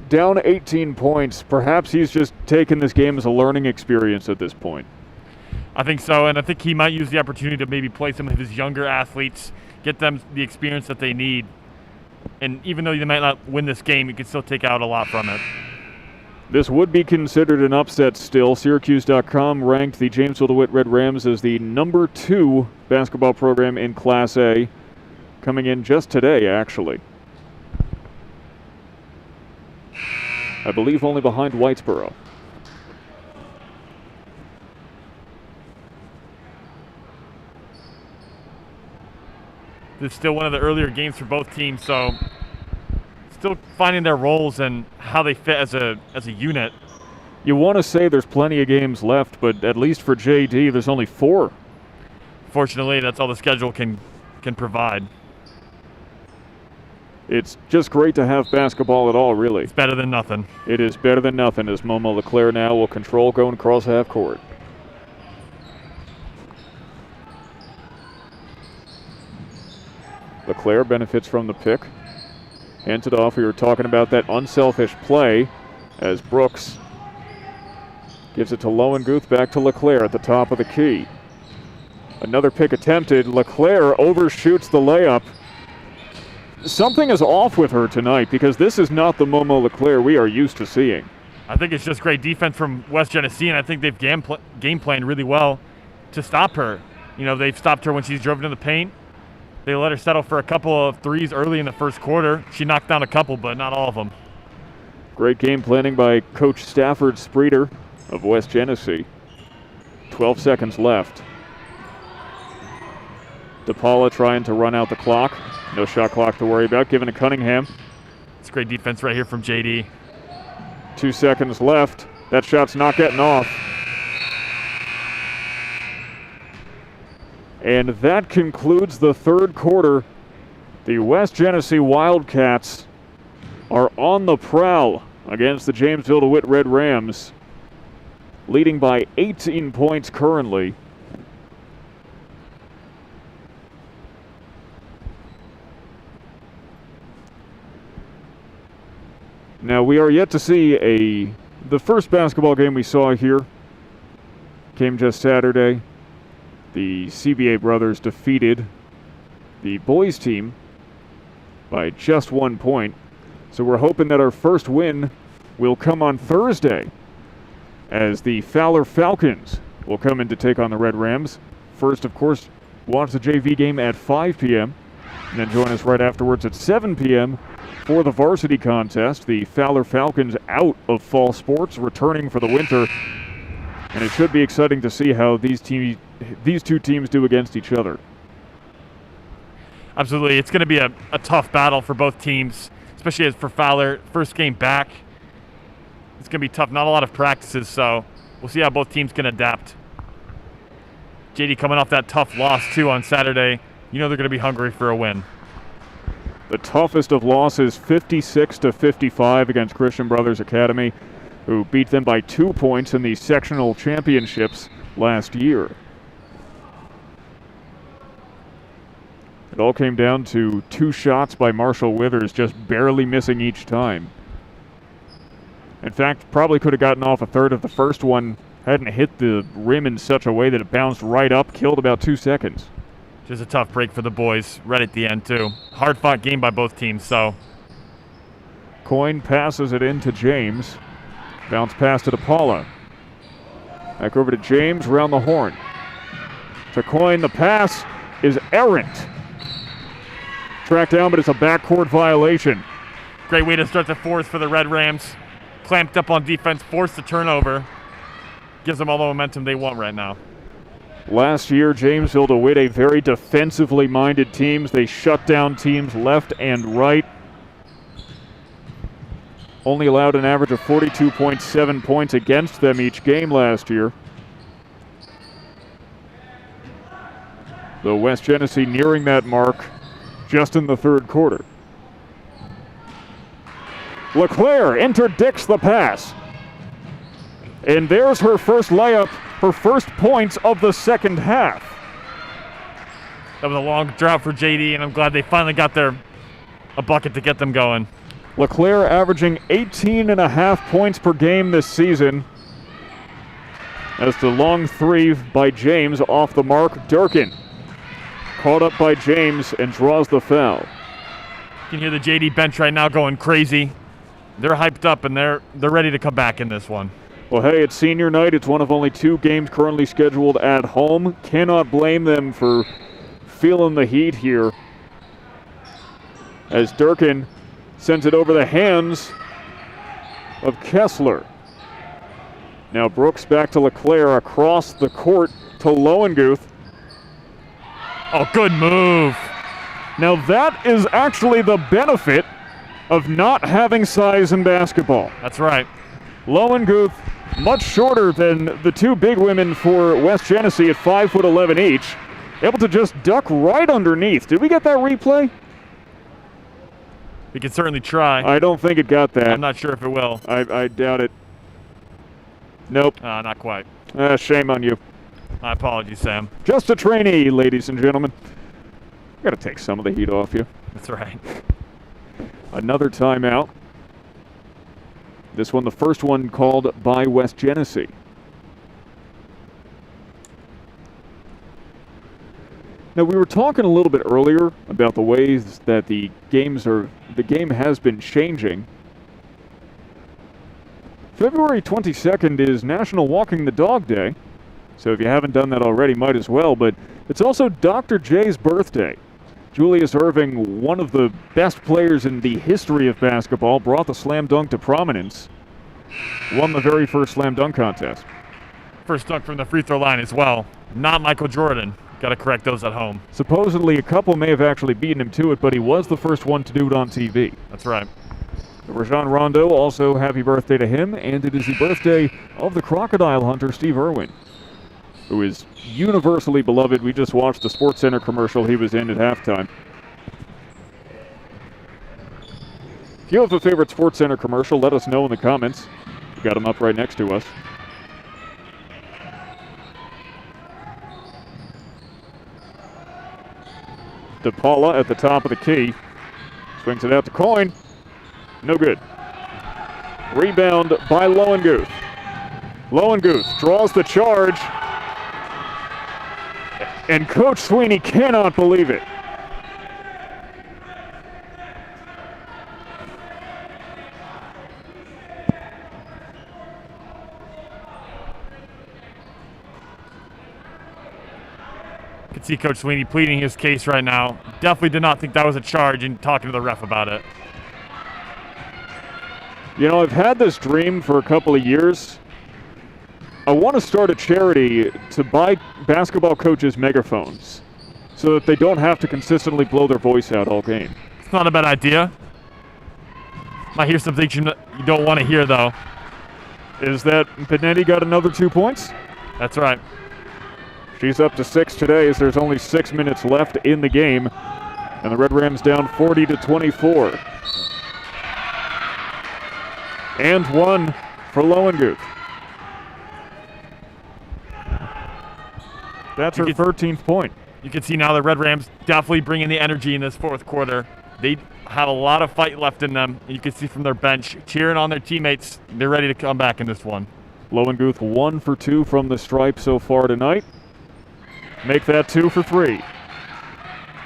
Down 18 points. Perhaps he's just taken this game as a learning experience at this point. I think so, and I think he might use the opportunity to maybe play some of his younger athletes, get them the experience that they need. And even though you might not win this game, you can still take out a lot from it. This would be considered an upset still. Syracuse.com ranked the Jamesville-DeWitt Red Rams as the number 2 basketball program in Class A, coming in just today, actually. I believe only behind Whitesboro. This is still one of the earlier games for both teams, so still finding their roles and how they fit as a unit. You want to say there's plenty of games left, but at least for JD, there's only 4. Fortunately, that's all the schedule can provide. It's just great to have basketball at all, really. It's better than nothing. It is better than nothing as Momo LeClaire now will control going across half court. LeClaire benefits from the pick. Hands it off. We were talking about that unselfish play as Brooks gives it to Lowenguth, back to LeClaire at the top of the key. Another pick attempted. LeClaire overshoots the layup. Something is off with her tonight because this is not the Momo LeClaire we are used to seeing. I think it's just great defense from West Genesee, and I think they've game planned really well to stop her. You know, they've stopped her when she's driven to the paint. They let her settle for a couple of threes early in the first quarter. She knocked down a couple, but not all of them. Great game planning by Coach Stafford Spreeder of West Genesee. 12 seconds left. DePaula trying to run out the clock. No shot clock to worry about. Given to Cunningham. It's great defense right here from JD. 2 seconds left. That shot's not getting off. And that concludes the third quarter. The West Genesee Wildcats are on the prowl against the Jamesville-DeWitt Red Rams, leading by 18 points currently. Now, we are yet to see the first basketball game we saw here came just Saturday. The CBA brothers defeated the boys team by just 1 point. So we're hoping that our first win will come on Thursday as the Fowler Falcons will come in to take on the Red Rams. First, of course, watch the JV game at 5 p.m. and then join us right afterwards at 7 p.m. for the varsity contest. The Fowler Falcons out of fall sports, returning for the winter. And it should be exciting to see how these two teams do against each other. Absolutely. It's going to be a tough battle for both teams, especially as for Fowler, first game back. It's going to be tough. Not a lot of practices, so we'll see how both teams can adapt. JD coming off that tough loss, too, on Saturday. You know they're going to be hungry for a win. The toughest of losses, 56-55 against Christian Brothers Academy, who beat them by 2 points in the sectional championships last year. It all came down to 2 shots by Marshall Withers, just barely missing each time. In fact, probably could have gotten off a third if the first one hadn't hit the rim in such a way that it bounced right up, killed about 2 seconds. Just a tough break for the boys right at the end, too. Hard-fought game by both teams, so. Coyne passes it in to James. Bounce pass to DePaula. Back over to James, around the horn. To Coyne, the pass is errant. Tracked down, but it's a backcourt violation. Great way to start the fourth for the Red Rams. Clamped up on defense, forced the turnover. Gives them all the momentum they want right now. Last year, Jamesville-DeWitt, a very defensively minded team. They shut down teams left and right. Only allowed an average of 42.7 points against them each game last year. The West Genesee nearing that mark just in the third quarter. LeClaire interdicts the pass. And there's her first layup, her first points of the second half. That was a long drought for JD, and I'm glad they finally got a bucket to get them going. LeClaire averaging 18.5 points per game this season. As the long three by James off the mark. Durkin caught up by James and draws the foul. You can hear the JD bench right now going crazy. They're hyped up and they're ready to come back in this one. Well, hey, it's senior night. It's one of only 2 games currently scheduled at home. Cannot blame them for feeling the heat here. As Durkin sends it over the hands of Kessler. Now Brooks back to LeClaire across the court to Lowenguth. Oh, good move. Now that is actually the benefit of not having size in basketball. That's right. Lowenguth, much shorter than the 2 big women for West Genesee at 5'11" each, able to just duck right underneath. Did we get that replay? We can certainly try. I don't think it got that. I'm not sure if it will. I doubt it. Nope. Not quite. Shame on you. My apologies, Sam. Just a trainee, ladies and gentlemen. Got to take some of the heat off you. That's right. Another timeout. This one, the first one called by West Genesee. Now, we were talking a little bit earlier about the ways that the game has been changing. February 22nd is National Walking the Dog Day, so if you haven't done that already, might as well, but it's also Dr. J's birthday. Julius Erving, one of the best players in the history of basketball, brought the slam dunk to prominence, won the very first slam dunk contest. First dunk from the free throw line as well. Not Michael Jordan. Got to correct those at home. Supposedly, a couple may have actually beaten him to it, but he was the first one to do it on TV. That's right. Rajon Rondo, also happy birthday to him, and it is the birthday of the crocodile hunter, Steve Irwin, who is universally beloved. We just watched the SportsCenter commercial he was in at halftime. If you have a favorite SportsCenter commercial, let us know in the comments. We've got them up right next to us. DePaula at the top of the key. Swings it out to Coyne. No good. Rebound by Lowenguth. Lowenguth draws the charge. And Coach Sweeney cannot believe it. You can see Coach Sweeney pleading his case right now. Definitely did not think that was a charge and talking to the ref about it. You know, I've had this dream for a couple of years. I want to start a charity to buy basketball coaches megaphones so that they don't have to consistently blow their voice out all game. It's not a bad idea. Might hear some things you don't want to hear, though. Is that Benetti got another 2 points? That's right. She's up to 6 today as there's only 6 minutes left in the game. And the Red Rams down 40-24. And one for Lowenguth. That's her 13th point. You can see now the Red Rams definitely bringing the energy in this fourth quarter. They have a lot of fight left in them. You can see from their bench cheering on their teammates. They're ready to come back in this one. Lowenguth 1 for 2 from the stripe so far tonight. Make that 2 for 3.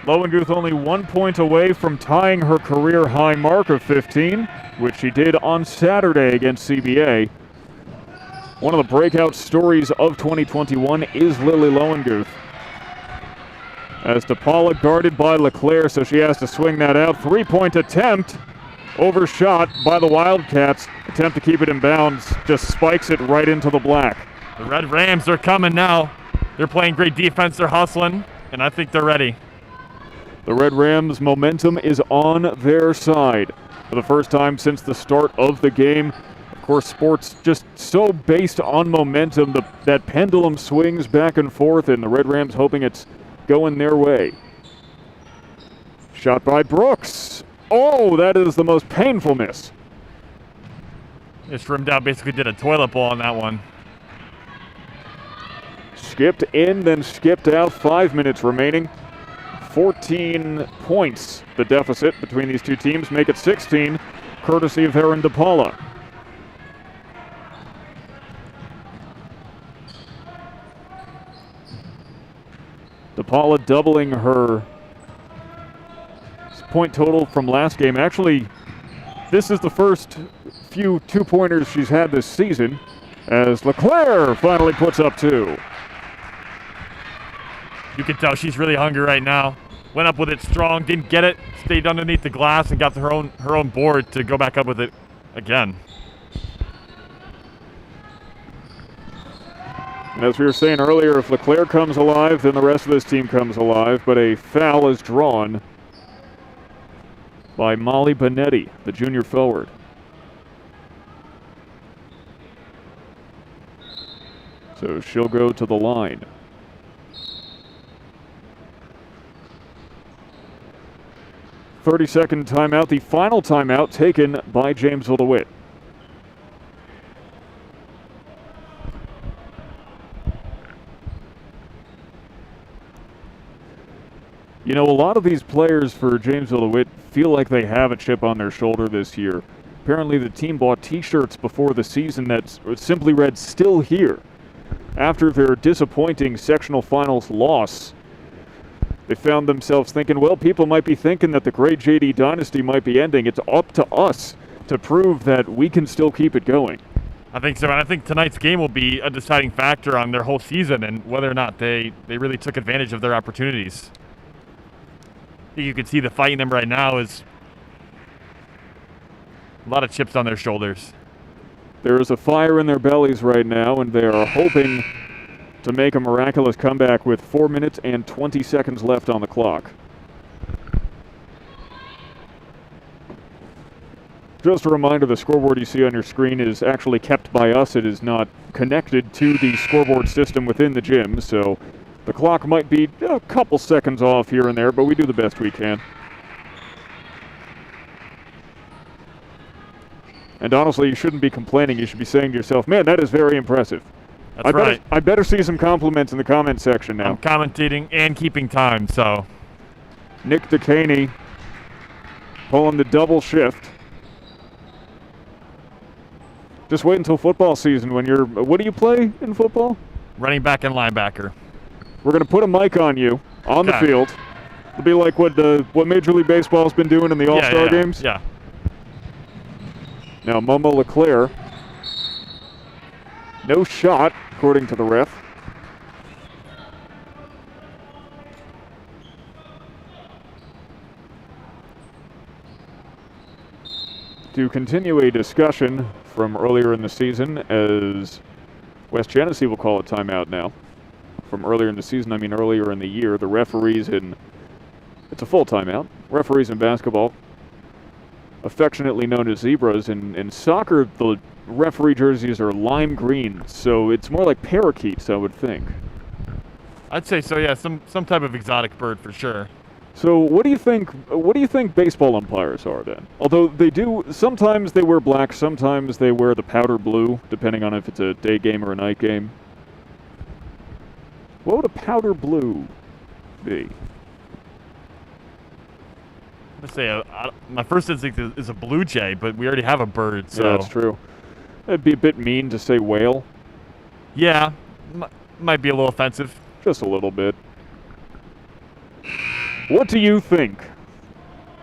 Lowenguth only 1 point away from tying her career high mark of 15, which she did on Saturday against CBA. One of the breakout stories of 2021 is Lily Lowenguth. As DePaula guarded by LeClaire, so she has to swing that out. 3-point attempt, overshot by the Wildcats. Attempt to keep it in bounds, just spikes it right into the black. The Red Rams are coming now. They're playing great defense, they're hustling, and I think they're ready. The Red Rams' momentum is on their side for the first time since the start of the game. Of course, sports just so based on momentum. That pendulum swings back and forth, and the Red Rams hoping it's going their way. Shot by Brooks. Oh, that is the most painful miss. Just rimmed out, basically did a toilet bowl on that one. Skipped in, then skipped out. 5 minutes remaining. 14 points, the deficit between these two teams. Make it 16, courtesy of Heron DePaula. DePaula doubling her point total from last game. Actually, this is the first few two-pointers she's had this season, as LeClaire finally puts up 2. You can tell she's really hungry right now. Went up with it strong, didn't get it, stayed underneath the glass and got to her own board to go back up with it again. And as we were saying earlier, if LeClaire comes alive, then the rest of this team comes alive. But a foul is drawn by Molly Benetti, the junior forward. So she'll go to the line. 30-second timeout, the final timeout taken by Jamesville-DeWitt. You know, a lot of these players for Jamesville-DeWitt feel like they have a chip on their shoulder this year. Apparently the team bought t-shirts before the season that simply read "Still Here." After their disappointing sectional finals loss, they found themselves thinking, well, people might be thinking that the great JD dynasty might be ending. It's up to us to prove that we can still keep it going. I think so, and I think tonight's game will be a deciding factor on their whole season and whether or not they really took advantage of their opportunities. I think you can see the fight in them right now is a lot of chips on their shoulders. There is a fire in their bellies right now, and they are hoping to make a miraculous comeback with 4 minutes and 20 seconds left on the clock. Just a reminder, the scoreboard you see on your screen is actually kept by us. It is not connected to the scoreboard system within the gym, so the clock might be a couple seconds off here and there, but we do the best we can. And honestly, you shouldn't be complaining. You should be saying to yourself, man, that is very impressive. That's right. I better see some compliments in the comment section now. I'm commentating and keeping time, so. Nick Dekaney pulling the double shift. Just wait until football season when you're, what do you play in football? Running back and linebacker. We're going to put a mic on you on the field. It'll be like what Major League Baseball's been doing in the All-Star games. Yeah. Now Momo LeClaire. No shot, according to the ref. To continue a discussion from earlier in the season, as West Genesee will call a timeout now. From earlier in the season, I mean earlier in the year, the referees it's a full timeout. Referees in basketball, affectionately known as zebras. In soccer, the referee jerseys are lime green, so it's more like parakeets, I would think. I'd say so, yeah, some type of exotic bird for sure. So what do you think baseball umpires are then? Although sometimes they wear black, sometimes they wear the powder blue, depending on if it's a day game or a night game. What would a powder blue be? Let's say my first instinct is a blue jay, but we already have a bird, so. Yeah, that's true. It'd be a bit mean to say whale. Yeah, might be a little offensive. Just a little bit. What do you think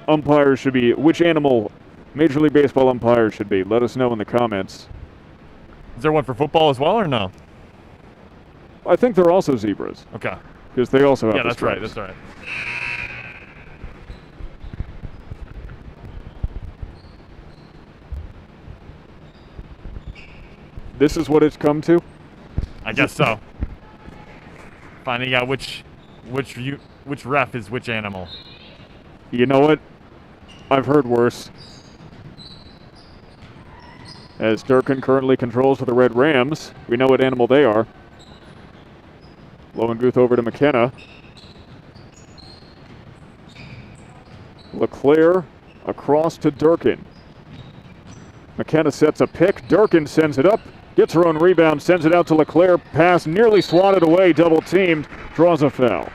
umpires should be? Which animal Major League Baseball umpires should be? Let us know in the comments. Is there one for football as well, or no? I think they're also zebras. Okay. Because they also have Yeah, the that's right, stripes. that's right. This is what it's come to? I guess so. Finding out which ref is which animal. You know what? I've heard worse. As Durkin currently controls for the Red Rams, we know what animal they are. Lowenguth over to McKenna. LeClaire across to Durkin. McKenna sets a pick. Durkin sends it up. Gets her own rebound. Sends it out to LeClaire. Pass nearly swatted away. Double teamed. Draws a foul.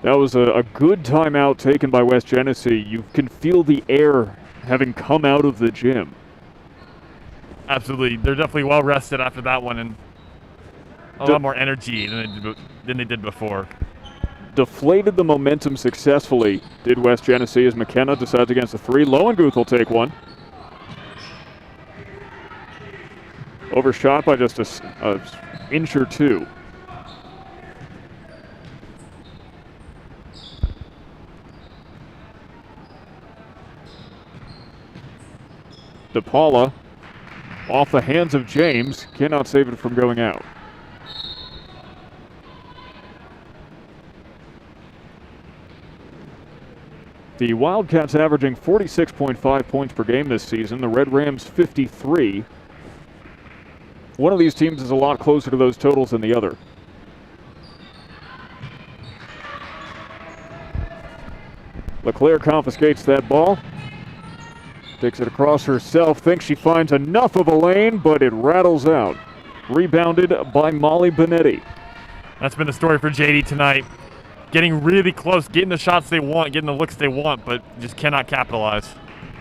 That was a good timeout taken by West Genesee. You can feel the air having come out of the gym. Absolutely. They're definitely well rested after that one and a lot more energy than they did before. Deflated the momentum successfully, did West Genesee, as McKenna decides against the three. Lowenguth will take one. Overshot by just an inch or two. DePaula off the hands of James, cannot save it from going out. The Wildcats averaging 46.5 points per game this season. The Red Rams 53. One of these teams is a lot closer to those totals than the other. LeClaire confiscates that ball. Takes it across herself, thinks she finds enough of a lane, but it rattles out. Rebounded by Molly Benetti. That's been the story for JD tonight. Getting really close, getting the shots they want, getting the looks they want, but just cannot capitalize.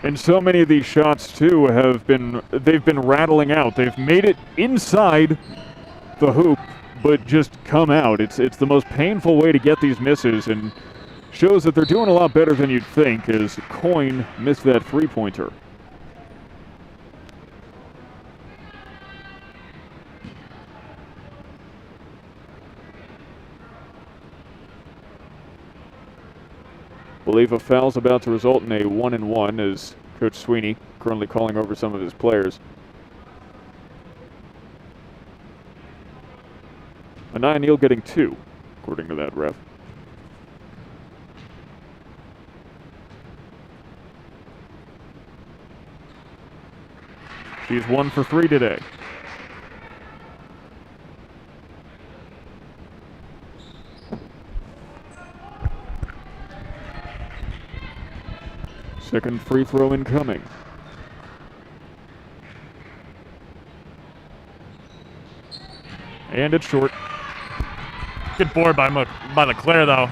And so many of these shots, too, they've been rattling out. They've made it inside the hoop, but just come out. It's the most painful way to get these misses, and shows that they're doing a lot better than you'd think, as Coyne missed that three-pointer. Believe a foul's about to result in a 1-and-1 as Coach Sweeney currently calling over some of his players. Anaya Neal getting 2, according to that ref. She's 1 for 3 today. Second free throw incoming. And it's short. Good board by LeClaire, though.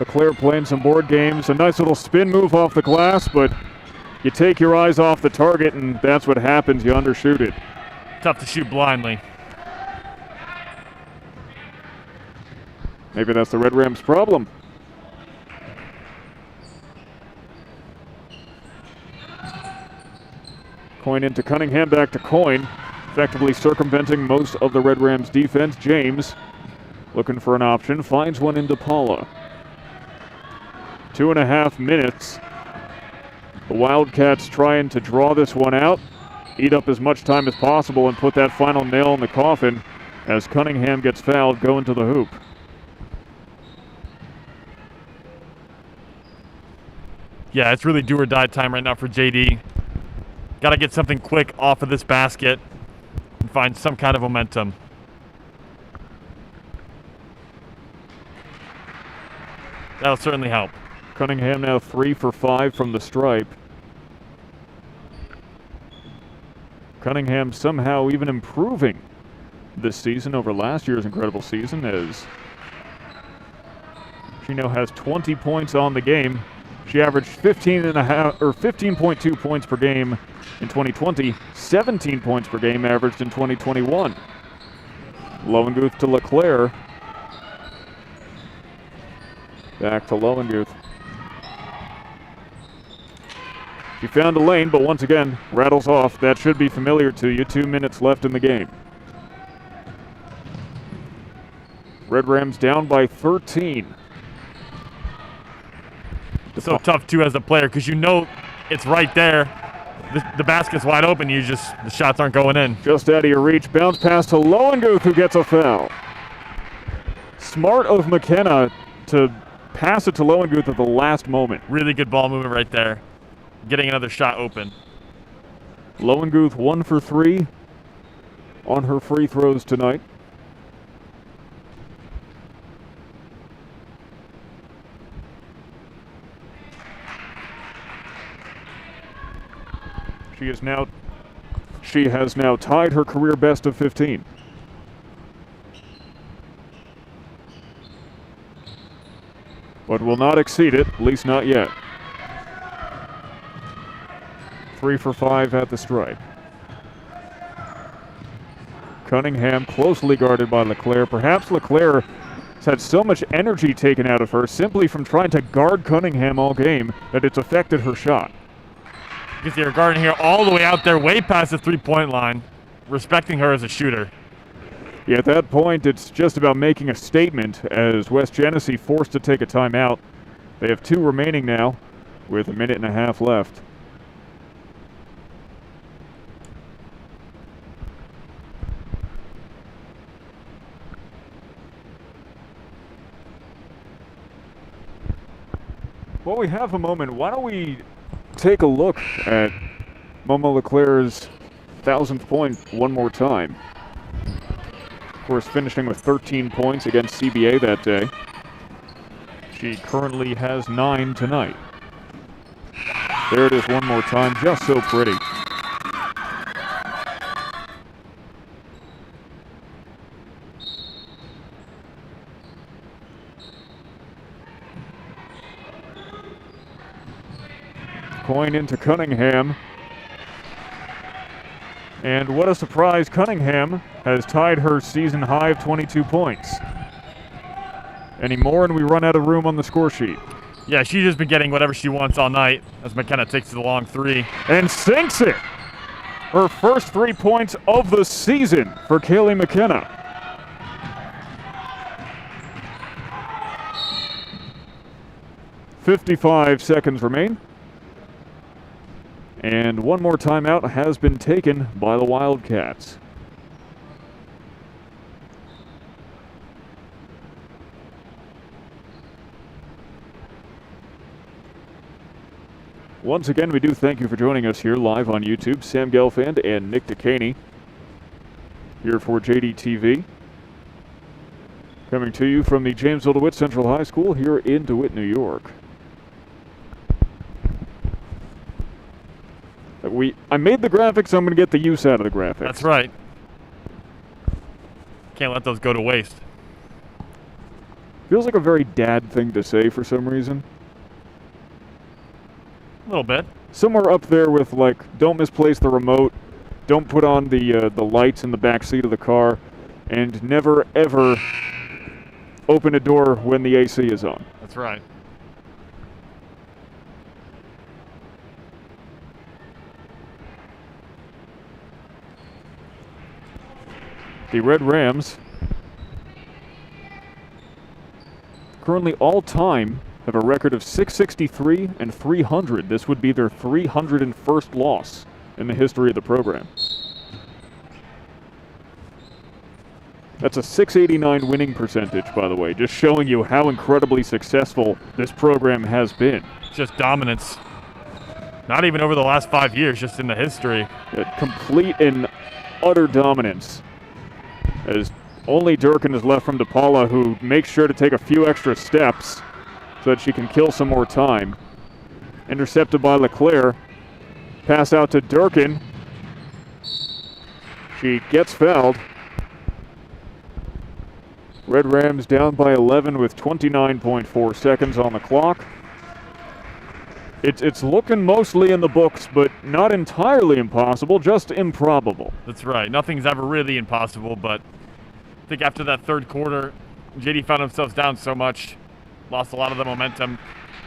LeClaire playing some board games. A nice little spin move off the glass, but you take your eyes off the target, and that's what happens. You undershoot it. Tough to shoot blindly. Maybe that's the Red Rams' problem. Coyne into Cunningham, back to Coyne. Effectively circumventing most of the Red Rams' defense. James looking for an option, finds one into Paula. 2.5 minutes. The Wildcats trying to draw this one out, eat up as much time as possible, and put that final nail in the coffin as Cunningham gets fouled going to the hoop. Yeah, it's really do or die time right now for JD. Got to get something quick off of this basket and find some kind of momentum. That'll certainly help. Cunningham now 3 for 5 from the stripe. Cunningham somehow even improving this season over last year's incredible season, as she now has 20 points on the game. She averaged 15.2 points per game in 2020, 17 points per game averaged in 2021. Lowenguth to LeClaire. Back to Lowenguth. She found a lane, but once again, rattles off. That should be familiar to you. 2 minutes left in the game. Red Rams down by 13. It's so tough, too, as a player, because you know it's right there. The basket's wide open. The shots aren't going in. Just out of your reach. Bounce pass to Lowenguth, who gets a foul. Smart of McKenna to pass it to Lowenguth at the last moment. Really good ball movement right there. Getting another shot open. Lowenguth 1 for 3 on her free throws tonight. She has now tied her career best of 15. But will not exceed it, at least not yet. 3 for 5 at the stripe. Cunningham closely guarded by LeClaire. Perhaps LeClaire has had so much energy taken out of her simply from trying to guard Cunningham all game that it's affected her shot. You can see her guarding here all the way out there, way past the three-point line, respecting her as a shooter. Yeah, at that point, it's just about making a statement as West Genesee forced to take a timeout. They have 2 remaining now with 1.5 minutes left. While we have a moment, why don't we take a look at Momo LeClaire's 1,000th point one more time. Of course, finishing with 13 points against CBA that day. She currently has 9 tonight. There it is one more time, just so pretty. Coin into Cunningham. And what a surprise, Cunningham has tied her season high of 22 points. Any more and we run out of room on the score sheet. Yeah, she's just been getting whatever she wants all night as McKenna takes the long three. And sinks it! Her first 3 points of the season for Kaylee McKenna. "55 seconds remain. And one more timeout has been taken by the Wildcats. Once again, we do thank you for joining us here live on YouTube. Sam Gelfand and Nick Dekaney here for JDTV. Coming to you from the Jamesville-DeWitt Central High School here in DeWitt, New York. I made the graphics, so I'm going to get the use out of the graphics. That's right. Can't let those go to waste. Feels like a very dad thing to say for some reason. A little bit. Somewhere up there with, like, don't misplace the remote, don't put on the lights in the back seat of the car, and never, ever open a door when the AC is on. That's right. The Red Rams, currently all-time, have a record of 663 and 300. This would be their 301st loss in the history of the program. That's a .689 winning percentage, by the way, just showing you how incredibly successful this program has been. Just dominance. Not even over the last 5 years, just in the history. Complete and utter dominance. As only Durkin is left from DePaula, who makes sure to take a few extra steps so that she can kill some more time. Intercepted by LeClaire. Pass out to Durkin. She gets fouled. Red Rams down by 11 with 29.4 seconds on the clock. It's looking mostly in the books, but not entirely impossible, just improbable. That's right. Nothing's ever really impossible, but I think after that third quarter, JD found themselves down so much, lost a lot of the momentum.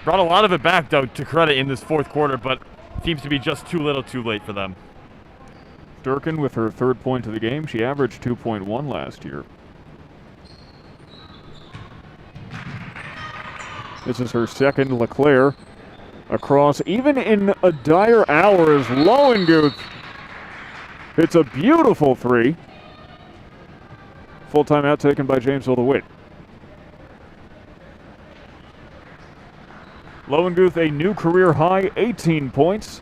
Brought a lot of it back, though, to credit in this fourth quarter, but seems to be just too little too late for them. Durkin with her third point of the game. She averaged 2.1 last year. This is her second. LeClaire across, even in a dire hour, as Lowenguth hits a beautiful three. Full timeout taken by Jamesville-DeWitt. Lowenguth, a new career high, 18 points.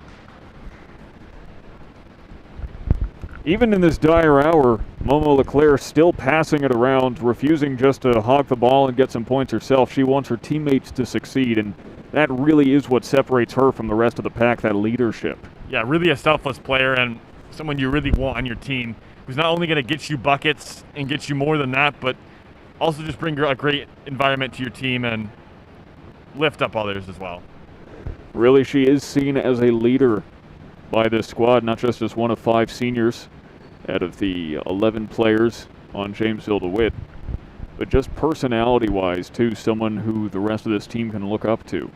Even in this dire hour, Momo LeClaire still passing it around, refusing just to hog the ball and get some points herself. She wants her teammates to succeed, and that really is what separates her from the rest of the pack, that leadership. Yeah, really a selfless player and someone you really want on your team, who's not only going to get you buckets and get you more than that, but also just bring a great environment to your team and lift up others as well. Really, she is seen as a leader by this squad, not just as one of 5 seniors out of the 11 players on Jamesville-DeWitt, but just personality-wise, too, someone who the rest of this team can look up to.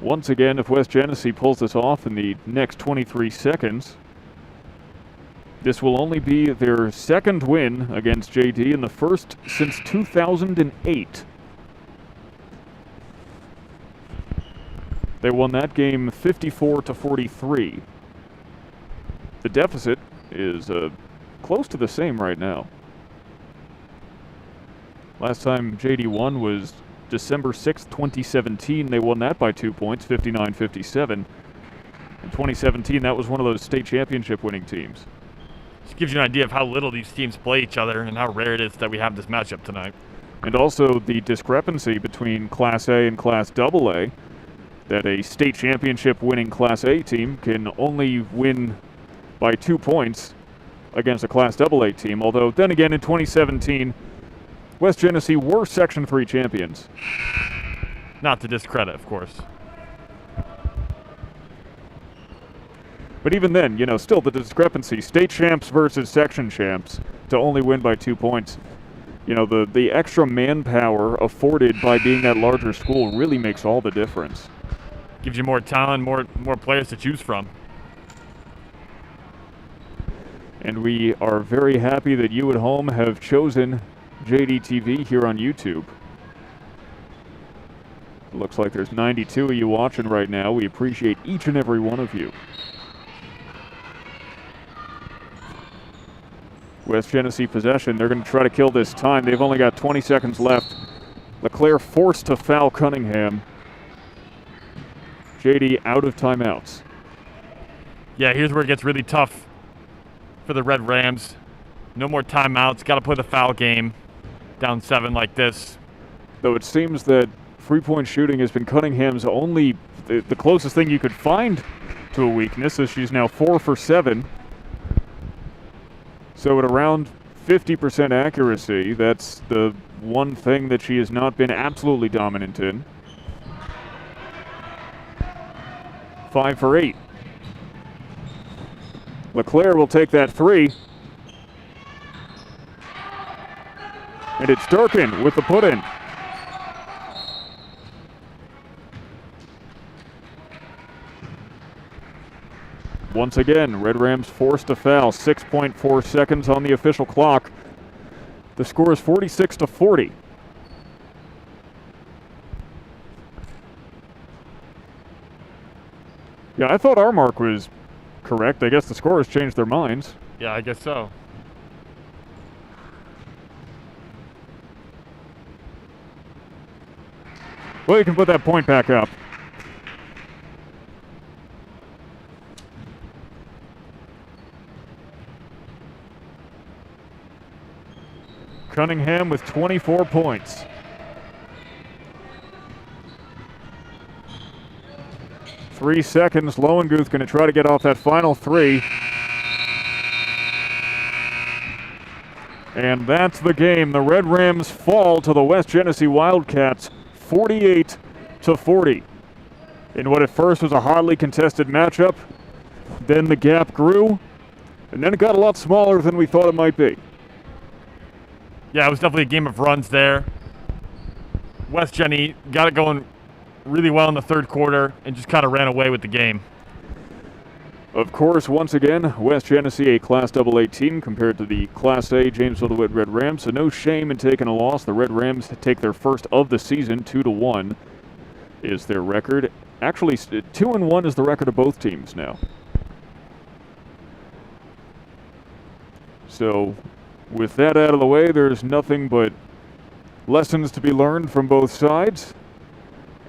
Once again, if West Genesee pulls this off in the next 23 seconds, this will only be their second win against JD and the first since 2008. They won that game 54-43. The deficit is close to the same right now. Last time JD won was December 6th, 2017. They won that by 2 points, 59-57. In 2017, that was one of those state championship winning teams. Just gives you an idea of how little these teams play each other and how rare it is that we have this matchup tonight. And also the discrepancy between Class A and Class AA, that a state championship winning Class A team can only win by 2 points against a Class AA team, although then again in 2017, West Genesee were Section 3 champions. Not to discredit, of course. But even then, you know, still the discrepancy, state champs versus section champs, to only win by 2 points. You know, the extra manpower afforded by being that larger school really makes all the difference. Gives you more talent, more players to choose from. And we are very happy that you at home have chosen JDTV here on YouTube. Looks like there's 92 of you watching right now. We appreciate each and every one of you. West Genesee possession. They're going to try to kill this time. They've only got 20 seconds left. LeClaire forced to foul Cunningham. JD out of timeouts. Yeah, here's where it gets really tough for the Red Rams. No more timeouts. Got to play the foul game. Down 7 like this. Though it seems that three-point shooting has been Cunningham's only, the closest thing you could find to a weakness, as she's now 4 for 7. So at around 50% accuracy, that's the one thing that she has not been absolutely dominant in. 5 for 8. LeClaire will take that 3. And it's Durkin with the put-in. Once again, Red Rams forced a foul. 6.4 seconds on the official clock. The score is 46-40. Yeah, I thought our mark was correct. I guess the scorers changed their minds. Yeah, I guess so. Well, you can put that point back up. Cunningham with 24 points. Three seconds. Lowenguth going to try to get off that final 3. And that's the game. The Red Rams fall to the West Genesee Wildcats 48-40. In what at first was a hotly contested matchup, then the gap grew, and then it got a lot smaller than we thought it might be. Yeah, it was definitely a game of runs there. West Genny got it going really well in the third quarter and just kind of ran away with the game. Of course, once again, West Genesee a Class AA team compared to the Class A Jamesville-DeWitt Red Rams, so no shame in taking a loss. The Red Rams take their first of the season. 2-1 is their record. Actually, 2-1 is the record of both teams now. So, with that out of the way, there's nothing but lessons to be learned from both sides,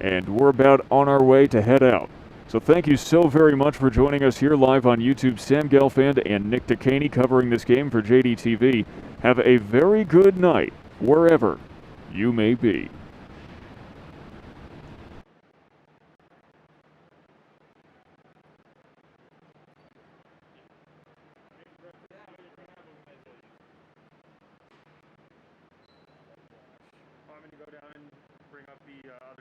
and we're about on our way to head out. So thank you so very much for joining us here live on YouTube. Sam Gelfand and Nick Dekaney covering this game for JDTV. Have a very good night, wherever you may be. I'm going to go down and bring up the other